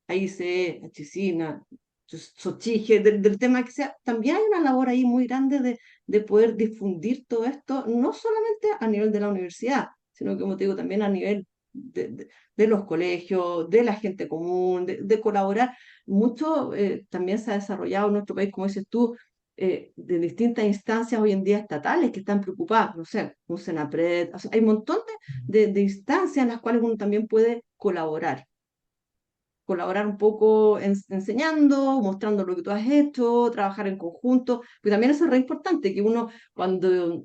ahí se Achicina, Sochige, del tema que sea, también hay una labor ahí muy grande de poder difundir todo esto, no solamente a nivel de la universidad, sino que, como te digo, también a nivel de los colegios, de la gente común, de colaborar. Mucho también se ha desarrollado en nuestro país, como dices tú, de distintas instancias hoy en día estatales que están preocupadas, no sé, un Senapred, o sea, hay un montón de instancias en las cuales uno también puede colaborar un poco enseñando, mostrando lo que tú has hecho, trabajar en conjunto, pero también eso es re importante, que uno cuando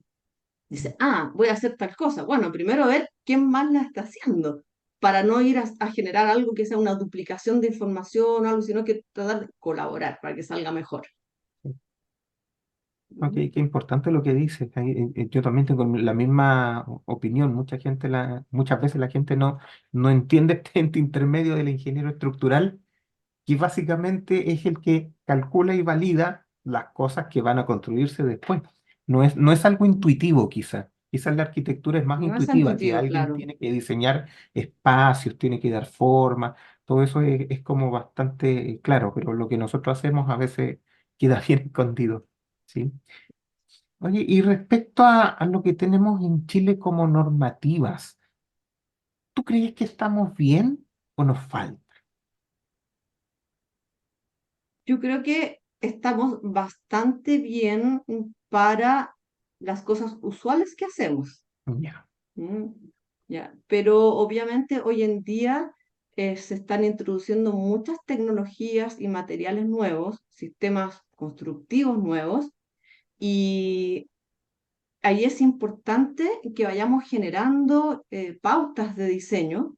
dice, ah, voy a hacer tal cosa, bueno, primero ver quién más la está haciendo, para no ir a generar algo que sea una duplicación de información o algo, sino que tratar de colaborar para que salga mejor. Ok, Ujú. qué importante lo que dices. Yo también tengo la misma opinión. Muchas veces la gente no entiende este ente intermedio del ingeniero estructural, que básicamente es el que calcula y valida las cosas que van a construirse después. No es algo intuitivo, quizá. Quizás la arquitectura es más No es intuitiva, que intuitivo, alguien claro. tiene que diseñar espacios, tiene que dar forma. Todo eso es como bastante claro, pero lo que nosotros hacemos a veces queda bien escondido. ¿Sí? Oye, y respecto a lo que tenemos en Chile como normativas, ¿tú crees que estamos bien o nos falta? Yo creo que estamos bastante bien para las cosas usuales que hacemos. Ya. ¿Mm? Ya. Pero obviamente hoy en día se están introduciendo muchas tecnologías y materiales nuevos, sistemas constructivos nuevos, y ahí es importante que vayamos generando pautas de diseño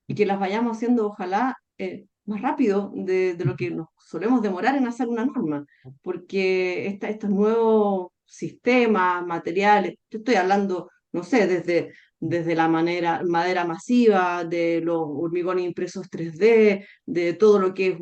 y que las vayamos haciendo, ojalá, más rápido de lo que nos solemos demorar en hacer una norma, porque estos nuevos sistemas, materiales, yo estoy hablando, no sé, desde la madera masiva, de los hormigones impresos 3D, de todo lo que es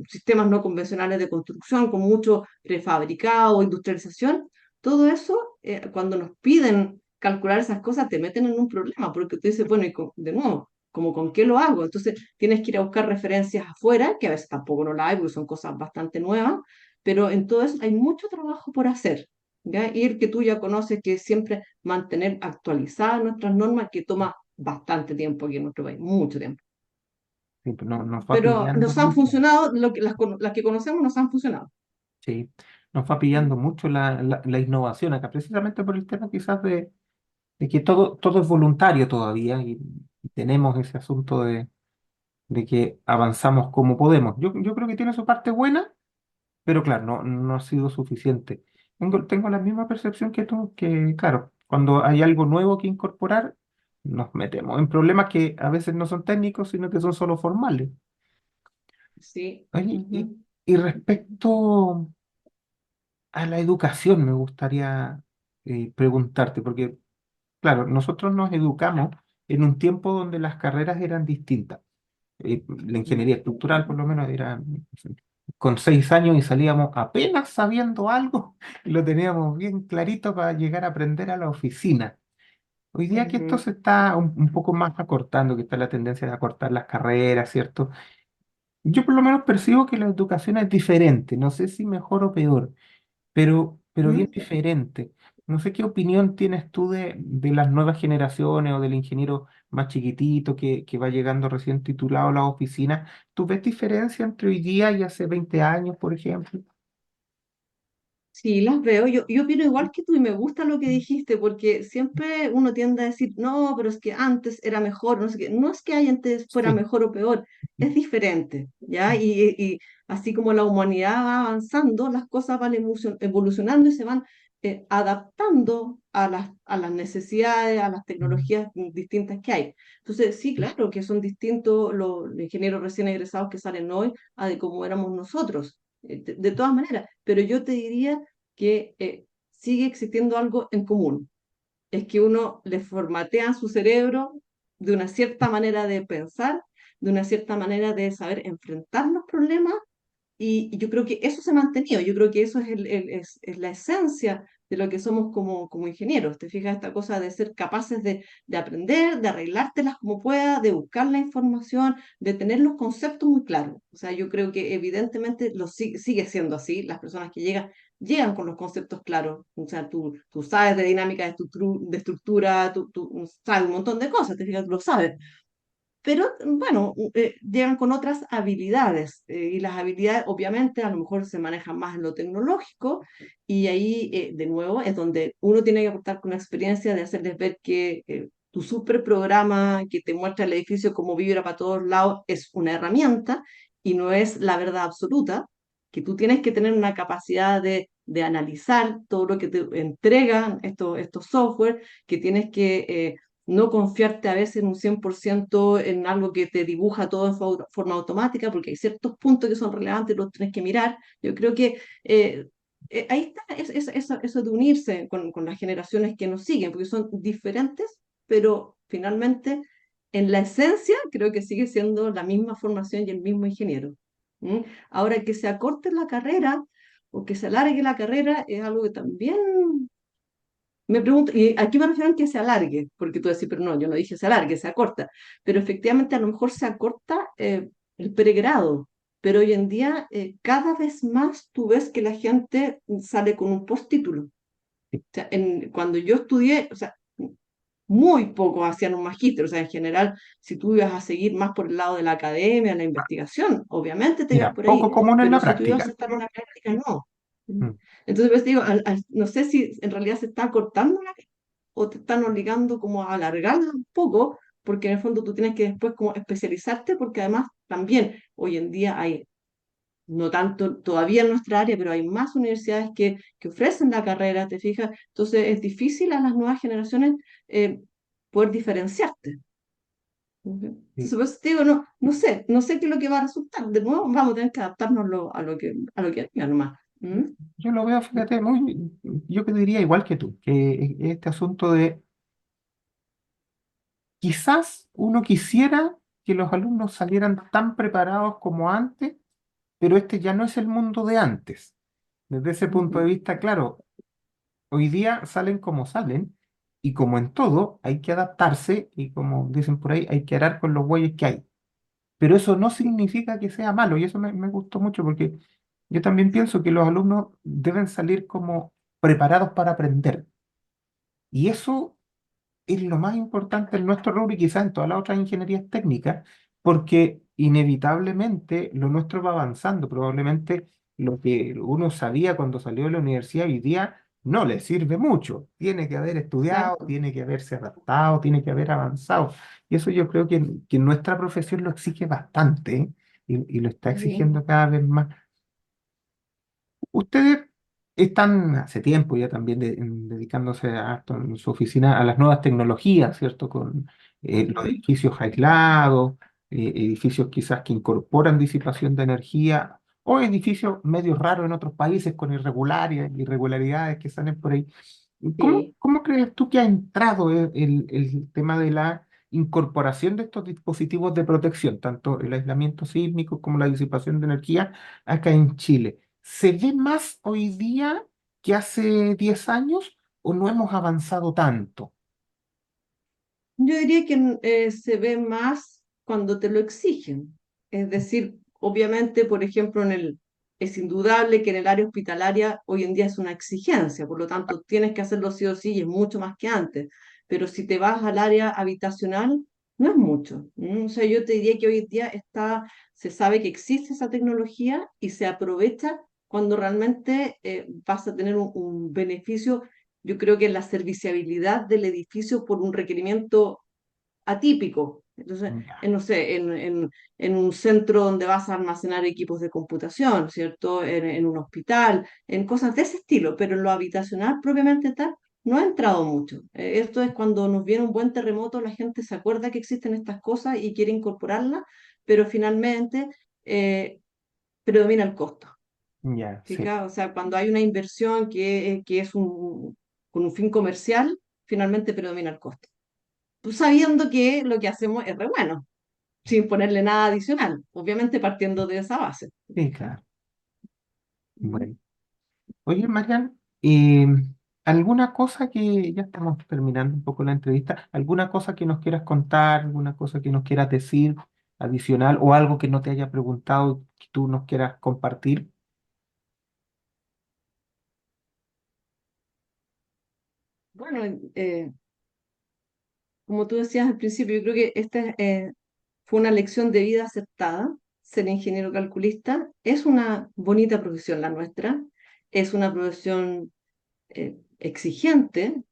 sistemas no convencionales de construcción con mucho prefabricado, industrialización, todo eso, cuando nos piden calcular esas cosas, te meten en un problema, porque tú dices, bueno, de nuevo, como con qué lo hago. Entonces tienes que ir a buscar referencias afuera, que a veces tampoco no la hay porque son cosas bastante nuevas, pero en todo eso hay mucho trabajo por hacer. ¿Ya? Y el que tú ya conoces, que es siempre mantener actualizadas nuestras normas, que toma bastante tiempo aquí en nuestro país, mucho tiempo. Sí, pues nos va Pero pillando nos han mucho. funcionado, las que conocemos nos han funcionado. Sí, nos va pillando mucho la innovación acá, precisamente por el tema quizás de que todo es voluntario todavía y tenemos ese asunto de que avanzamos como podemos. Yo creo que tiene su parte buena, pero claro, no ha sido suficiente. Tengo la misma percepción que tú, que claro, cuando hay algo nuevo que incorporar, nos metemos en problemas que a veces no son técnicos, sino que son solo formales. Sí. Oye, Ujú, y respecto a la educación, me gustaría preguntarte, porque claro, nosotros nos educamos en un tiempo donde las carreras eran distintas. La ingeniería estructural, por lo menos, era con 6 años y salíamos apenas sabiendo algo y lo teníamos bien clarito para llegar a aprender a la oficina. Hoy día que esto ujú. se está un poco más acortando, que está la tendencia de acortar las carreras, ¿cierto? Yo por lo menos percibo que la educación es diferente, no sé si mejor o peor, pero bien Ujú. diferente. No sé qué opinión tienes tú de las nuevas generaciones o del ingeniero más chiquitito que va llegando recién titulado a la oficina. ¿Tú ves diferencia entre hoy día y hace 20 años, por ejemplo? Sí, las veo. Yo opino igual que tú y me gusta lo que dijiste, porque siempre uno tiende a decir, no, pero es que antes era mejor, no sé qué. No es que antes fuera Sí. mejor o peor, es diferente, ¿ya? Y así como la humanidad va avanzando, las cosas van evolucionando y se van adaptando a las necesidades, a las tecnologías distintas que hay. Entonces, sí, claro que son distintos los ingenieros recién egresados que salen hoy a de cómo éramos nosotros, de todas maneras, pero yo te diría que sigue existiendo algo en común. Es que uno le formatea su cerebro de una cierta manera de pensar, de una cierta manera de saber enfrentar los problemas y yo creo que eso se ha mantenido, yo creo que eso es, es la esencia de lo que somos como ingenieros. ¿Te fijas esta cosa de ser capaces de aprender, de arreglártelas como pueda, de buscar la información, de tener los conceptos muy claros? O sea, yo creo que evidentemente sigue siendo así. Las personas que llegan con los conceptos claros. O sea, tú sabes de dinámica de estructura, tú sabes un montón de cosas, te fijas, tú lo sabes, pero bueno, llegan con otras habilidades y las habilidades obviamente a lo mejor se manejan más en lo tecnológico y ahí de nuevo es donde uno tiene que aportar con la experiencia de hacerles ver que tu super programa que te muestra el edificio como vibra para todos lados es una herramienta y no es la verdad absoluta, que tú tienes que tener una capacidad de analizar todo lo que te entregan estos software, que tienes que no confiarte a veces en un 100% en algo que te dibuja todo en forma automática, porque hay ciertos puntos que son relevantes y los tienes que mirar. Yo creo que ahí está eso de unirse con las generaciones que nos siguen, porque son diferentes, pero finalmente en la esencia creo que sigue siendo la misma formación y el mismo ingeniero. ¿Mm? Ahora que se acorte la carrera o que se alargue la carrera es algo que también me pregunto, y aquí me refiero a que se alargue, porque tú decís, pero no, yo no dije se alargue, se acorta, pero efectivamente a lo mejor se acorta el pregrado, pero hoy en día cada vez más tú ves que la gente sale con un postítulo. O sea, cuando yo estudié, o sea, muy pocos hacían un magíster, o sea, en general, si tú ibas a seguir más por el lado de la academia, la investigación, obviamente te ibas Mira, por poco ahí, común en pero la si tú ibas a práctica. estar en la práctica, no. Mm. Entonces, pues digo, no sé si en realidad se está cortando o te están obligando como a alargarla un poco, porque en el fondo tú tienes que después como especializarte, porque además también hoy en día hay, no tanto todavía en nuestra área, pero hay más universidades que ofrecen la carrera, ¿te fijas? Entonces es difícil a las nuevas generaciones eh, poder diferenciarte. Ujú. Sí. Entonces, por eso te digo, no sé qué es lo que va a resultar. De nuevo, vamos a tener que adaptarnos a lo que venga nomás. ¿Mm? Yo lo veo, fíjate, yo que diría igual que tú, que este asunto de quizás uno quisiera que los alumnos salieran tan preparados como antes, pero este ya no es el mundo de antes. Desde ese punto de Ujú. vista, claro, hoy día salen como salen y como en todo hay que adaptarse y como dicen por ahí, hay que arar con los bueyes que hay. Pero eso no significa que sea malo y eso me gustó mucho porque yo también pienso que los alumnos deben salir como preparados para aprender. Y eso es lo más importante en nuestro rubro y quizás en todas las otras ingenierías técnicas, porque inevitablemente lo nuestro va avanzando. Probablemente lo que uno sabía cuando salió de la universidad hoy día no le sirve mucho. Tiene que haber estudiado, Exacto. tiene que haberse adaptado, tiene que haber avanzado. Y eso yo creo que nuestra profesión lo exige bastante, ¿eh? Y lo está Sí, exigiendo cada vez más. Ustedes están hace tiempo ya también dedicándose en su oficina a las nuevas tecnologías, ¿cierto? Con los ujú, edificios aislados, edificios quizás que incorporan disipación de energía, o edificios medio raros en otros países con irregularidades que salen por ahí. ¿Cómo, sí. cómo crees tú que ha entrado el tema de la incorporación de estos dispositivos de protección, tanto el aislamiento sísmico como la disipación de energía acá en Chile? ¿Se ve más hoy día que hace 10 años o no hemos avanzado tanto? Yo diría que se ve más cuando te lo exigen. Es decir, obviamente, por ejemplo, es indudable que en el área hospitalaria hoy en día es una exigencia, por lo tanto tienes que hacerlo sí o sí y es mucho más que antes. Pero si te vas al área habitacional, no es mucho. O sea, yo te diría que hoy en día se sabe que existe esa tecnología y se aprovecha cuando realmente vas a tener un beneficio. Yo creo que la serviciabilidad del edificio por un requerimiento atípico. Entonces, Ya, no sé, en un centro donde vas a almacenar equipos de computación, ¿cierto? En un hospital, en cosas de ese estilo, pero en lo habitacional propiamente tal, no ha entrado mucho. Esto es cuando nos viene un buen terremoto, la gente se acuerda que existen estas cosas y quiere incorporarlas, pero finalmente eh, predomina el costo. ya, sí, ¿Fija? O sea, cuando hay una inversión que es con un fin comercial, finalmente predomina el costo. Pues sabiendo que lo que hacemos es re bueno, sin ponerle nada adicional, obviamente partiendo de esa base. sí, claro. Ujú. Bueno. Oye, Marian, ¿alguna cosa que, ya estamos terminando un poco la entrevista, alguna cosa que nos quieras contar, alguna cosa que nos quieras decir adicional o algo que no te haya preguntado que tú nos quieras compartir? Bueno, como tú decías al principio, yo creo que esta fue una lección de vida aceptada. Ser ingeniero calculista es una bonita profesión la nuestra, es una profesión exigente,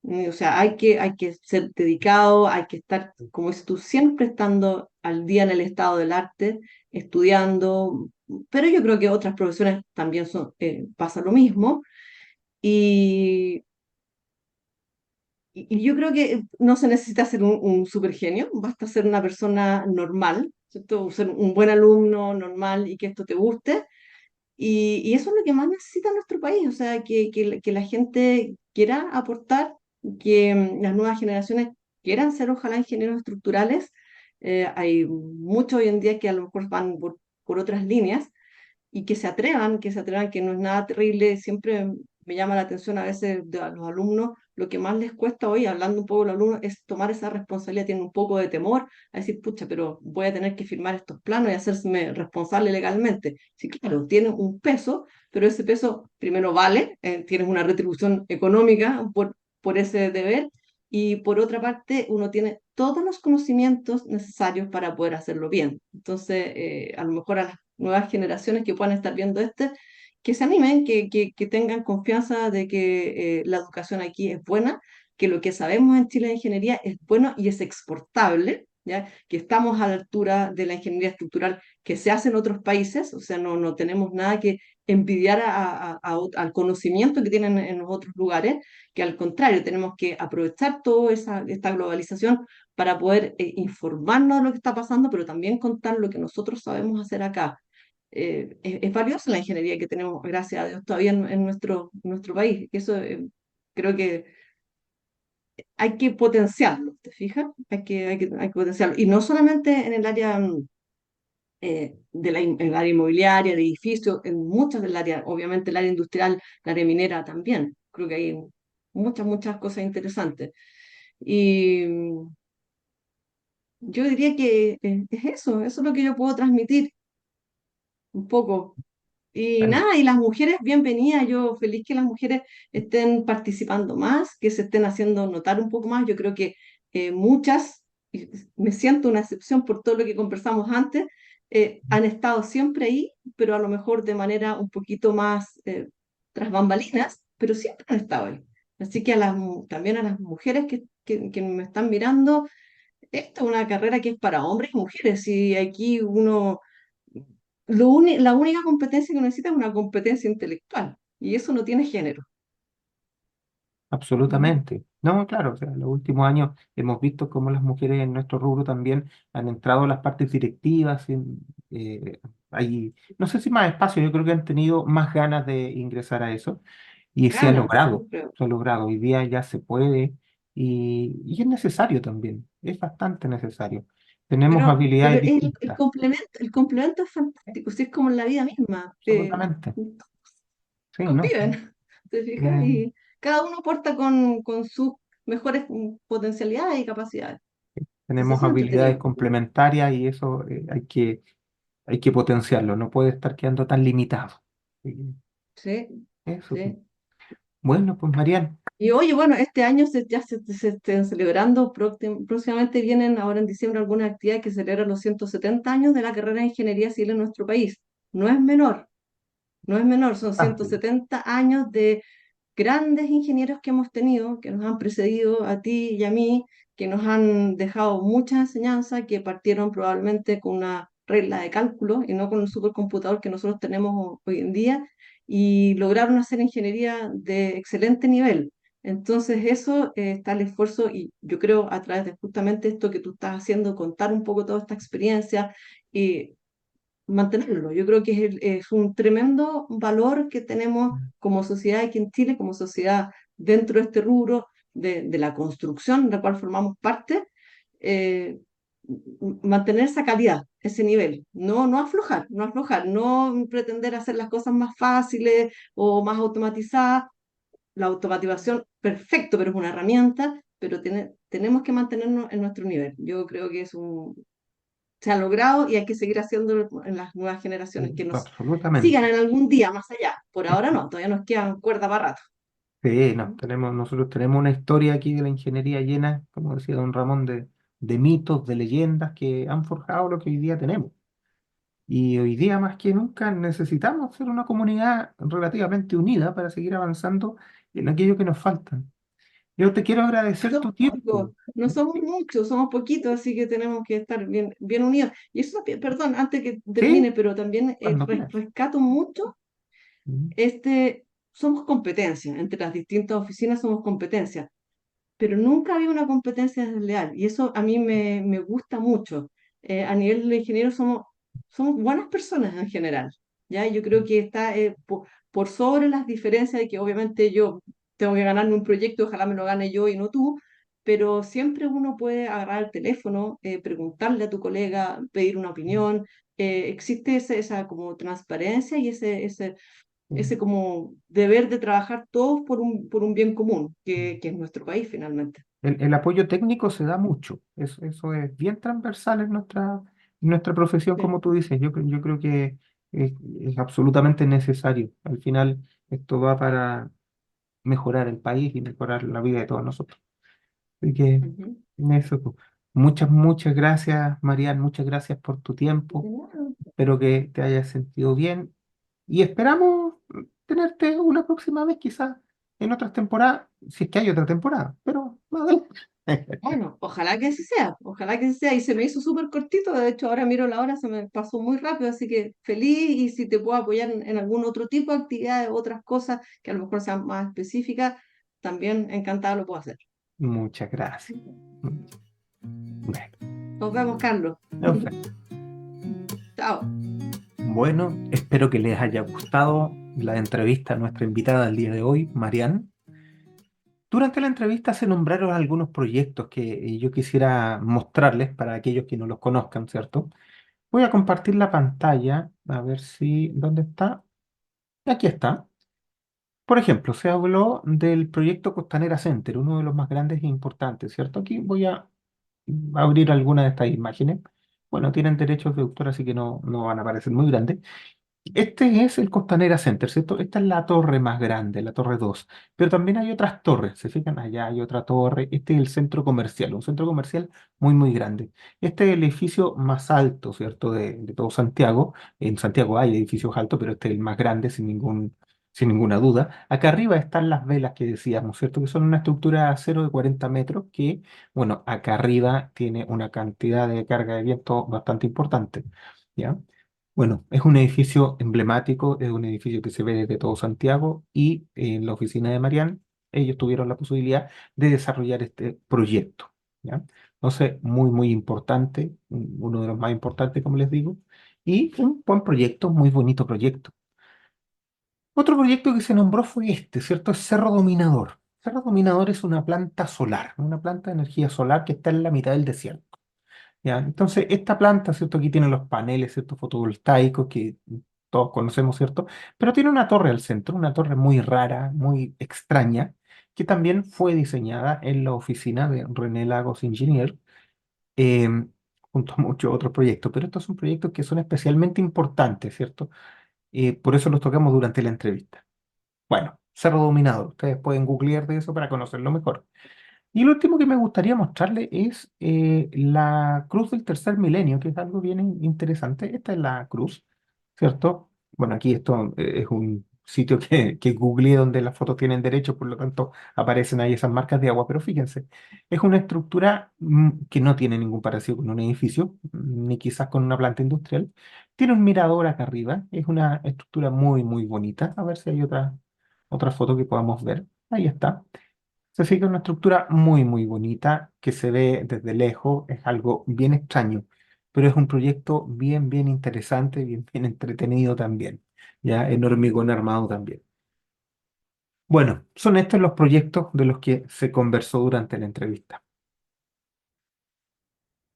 o sea, hay que ser dedicado, hay que estar, como dices tú, siempre estando al día en el estado del arte, estudiando, pero yo creo que otras profesiones también pasa lo mismo. Y, y yo creo que no se necesita ser un super genio, basta ser una persona normal, ¿cierto? Ser un buen alumno normal y que esto te guste. Y eso es lo que más necesita nuestro país, o sea, que la gente quiera aportar, que las nuevas generaciones quieran ser ojalá ingenieros estructurales. Hay muchos hoy en día que a lo mejor van por otras líneas y que se atrevan, que no es nada terrible. Siempre me llama la atención a veces de a los alumnos, lo que más les cuesta hoy, hablando un poco de los alumnos, es tomar esa responsabilidad, tienen un poco de temor a decir, pucha, pero voy a tener que firmar estos planos y hacerme responsable legalmente. Sí, claro, tiene un peso, pero ese peso primero vale, tienes una retribución económica por ese deber. Y por otra parte, uno tiene todos los conocimientos necesarios para poder hacerlo bien. Entonces, a lo mejor a las nuevas generaciones que puedan estar viendo que se animen, que tengan confianza de que la educación aquí es buena, que lo que sabemos en Chile de ingeniería es bueno y es exportable, ¿ya? Que estamos a la altura de la ingeniería estructural que se hace en otros países, o sea, no tenemos nada que envidiar al conocimiento que tienen en los otros lugares, que al contrario, tenemos que aprovechar toda esta globalización para poder informarnos de lo que está pasando, pero también contar lo que nosotros sabemos hacer acá. Es valiosa la ingeniería que tenemos, gracias a Dios, todavía en nuestro país. Eso creo que hay que potenciarlo, ¿te fijas? Hay que potenciarlo. Y no solamente en el área, en el área inmobiliaria, de edificios, en muchas del área, obviamente el área industrial, el área minera también. Creo que hay muchas cosas interesantes. Y yo diría que es eso es lo que yo puedo transmitir un poco. Y Bueno, nada, y las mujeres, bienvenidas, yo feliz que las mujeres estén participando más, que se estén haciendo notar un poco más. Yo creo que muchas, y me siento una excepción por todo lo que conversamos antes, han estado siempre ahí, pero a lo mejor de manera un poquito más tras bambalinas, pero siempre han estado ahí. Así que también a las mujeres que me están mirando, esta es una carrera que es para hombres y mujeres, y aquí la única competencia que uno necesita es una competencia intelectual, y eso no tiene género. Ujú. absolutamente. No, claro, o sea, en los últimos años hemos visto cómo las mujeres en nuestro rubro también han entrado a las partes directivas. Eh, no sé si más espacio, yo creo que han tenido más ganas de ingresar a eso y Ganas, yo creo. se ha logrado. Hoy día ya se puede y es necesario también, es bastante necesario. Tenemos Pero habilidades el distintas, complemento es fantástico, sí, es como en la vida misma. absolutamente. Sí, ¿no? Conviven, ¿te fijas? Eh, Y cada uno aporta con sus mejores potencialidades y capacidades. Entonces tenemos eso es habilidades entretenido. complementarias y eso hay que potenciarlo, no puede estar quedando tan limitado. Sí, Sí, eso. sí. Bueno, pues Marian, Y oye, bueno, este año ya se estén celebrando, próximamente vienen ahora en diciembre algunas actividades que celebran los 170 años de la carrera de Ingeniería Civil en nuestro país. No es menor, no es menor, son bastante. 170 años de grandes ingenieros que hemos tenido, que nos han precedido a ti y a mí, que nos han dejado muchas enseñanzas, que partieron probablemente con una regla de cálculo y no con un supercomputador que nosotros tenemos hoy en día, y lograron hacer ingeniería de excelente nivel. Entonces eso está el esfuerzo y yo creo a través de justamente esto que tú estás haciendo, contar un poco toda esta experiencia y mantenerlo. Yo creo que es un tremendo valor que tenemos como sociedad aquí en Chile, como sociedad dentro de este rubro de la construcción, de la cual formamos parte, eh, mantener esa calidad, ese nivel, no aflojar, no pretender hacer las cosas más fáciles o más automatizadas. La automatización, perfecto, pero es una herramienta, pero tenemos que mantenernos en nuestro nivel. Yo creo que se ha logrado y hay que seguir haciéndolo en las nuevas generaciones que nos sigan Absolutamente. en algún día más allá. Por ahora no, todavía nos quedan cuerda para rato. Sí, no, nosotros tenemos una historia aquí de la ingeniería llena, como decía don Ramón, de mitos, de leyendas que han forjado lo que hoy día tenemos. Y hoy día más que nunca necesitamos ser una comunidad relativamente unida para seguir avanzando en aquello que nos falta. Yo te quiero agradecer tu Somos pocos, tiempo. no somos muchos, somos poquitos, así que tenemos que estar bien unidos. Y eso, perdón, antes que Sí, termine, pero también cuando quieras. rescato mucho Mm, este, somos competencia, entre las distintas oficinas somos competencia, pero nunca había una competencia desleal y eso a mí me gusta mucho. A nivel de ingeniero somos buenas personas en general, ¿ya? Yo creo que está por sobre las diferencias de que obviamente yo tengo que ganarme un proyecto, ojalá me lo gane yo y no tú, pero siempre uno puede agarrar el teléfono, preguntarle a tu colega, pedir una opinión. Existe esa como transparencia y ese mm. como deber de trabajar todos por un bien común, que es nuestro país finalmente. El apoyo técnico se da mucho. Eso es bien transversal en nuestra profesión, Sí. como tú dices. Yo creo que es absolutamente necesario. Al final, esto va para mejorar el país y mejorar la vida de todos nosotros. Así que Ujú. eso, pues. Muchas gracias, Marian. Muchas gracias por tu De tiempo. nada. Espero que te hayas sentido bien y esperamos tenerte una próxima vez, quizás en otras temporadas, si es que hay otra temporada. Pero Bueno, ojalá que así sea, ojalá que así sea. Y se me hizo súper cortito, de hecho ahora miro la hora, se me pasó muy rápido, así que feliz y si te puedo apoyar en algún otro tipo de actividades, otras cosas que a lo mejor sean más específicas, también encantada lo puedo hacer. Muchas gracias. Bueno, Nos vemos, Carlos. perfecto. Chao. Bueno, espero que les haya gustado la entrevista a nuestra invitada del día de hoy, Marianne. Durante la entrevista se nombraron algunos proyectos que yo quisiera mostrarles para aquellos que no los conozcan, ¿cierto? Voy a compartir la pantalla, a ver si, ¿dónde está? Aquí está. Por ejemplo, se habló del proyecto Costanera Center, uno de los más grandes e importantes, ¿cierto? Aquí voy a abrir algunas de estas imágenes. Bueno, tienen derechos de autor, así que no van a parecer muy grandes. Este es el Costanera Center, ¿cierto? Esta es la torre más grande, la torre 2. Pero también hay otras torres, ¿se fijan? Allá hay otra torre. Este es el centro comercial, un centro comercial muy, muy grande. Este es el edificio más alto, ¿cierto? De todo Santiago. En Santiago hay edificios altos, pero este es el más grande, sin ninguna duda. Acá arriba están las velas que decíamos, ¿cierto? Que son una estructura de acero de 40 metros que, bueno, acá arriba tiene una cantidad de carga de viento bastante importante, ¿ya? Bueno, es un edificio emblemático, es un edificio que se ve desde todo Santiago y en la oficina de Marian ellos tuvieron la posibilidad de desarrollar este proyecto, ¿ya? Entonces, muy, muy importante, uno de los más importantes, como les digo, y un buen proyecto, muy bonito proyecto. Otro proyecto que se nombró fue este, ¿cierto? Es Cerro Dominador. Cerro Dominador es una planta solar, una planta de energía solar que está en la mitad del desierto. ¿Ya? Entonces, esta planta, ¿cierto? Aquí tiene los paneles, ¿cierto? Fotovoltaicos que todos conocemos, ¿cierto? Pero tiene una torre al centro, una torre muy rara, muy extraña, que también fue diseñada en la oficina de René Lagos Ingenier, eh, junto a muchos otros proyectos. Pero estos son proyectos que son especialmente importantes, ¿cierto? Por eso los tocamos durante la entrevista. Bueno, Cerro Dominado, ustedes pueden googlear de eso para conocerlo mejor. Y lo último que me gustaría mostrarle es la cruz del tercer milenio, que es algo bien interesante. Esta es la cruz, ¿cierto? Bueno, aquí esto es un sitio que googleé donde las fotos tienen derecho, por lo tanto aparecen ahí esas marcas de agua, pero fíjense, es una estructura que no tiene ningún parecido con un edificio, ni quizás con una planta industrial. Tiene un mirador acá arriba, es una estructura muy, muy bonita. A ver si hay otra foto que podamos ver. Ahí está. Se fija una estructura muy, muy bonita que se ve desde lejos, es algo bien extraño, pero es un proyecto bien, bien interesante, bien, bien entretenido también, ya en hormigón armado también. Bueno, son estos los proyectos de los que se conversó durante la entrevista.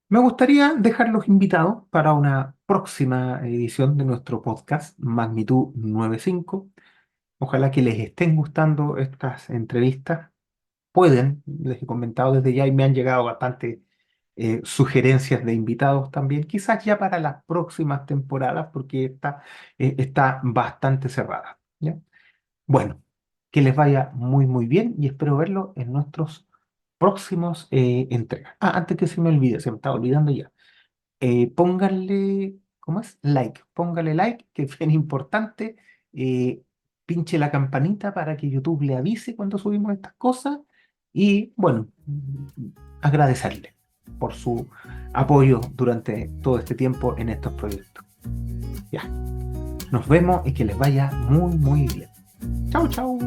Me gustaría dejarlos invitados para una próxima edición de nuestro podcast Magnitud 95. Ojalá que les estén gustando estas entrevistas. Pueden, les he comentado desde ya y me han llegado bastante sugerencias de invitados también, quizás ya para las próximas temporadas, porque esta está bastante cerrada, ¿ya? Bueno, que les vaya muy, muy bien y espero verlo en nuestros próximos entregas. Ah, antes que se me olvide, se me estaba olvidando ya. Pónganle, ¿cómo es? Like, póngale like, que es bien importante. eh, Pinche la campanita para que YouTube le avise cuando subimos estas cosas. Y bueno, agradecerle por su apoyo durante todo este tiempo en estos proyectos. Ya, nos vemos y que les vaya muy, muy bien. Chau, chau.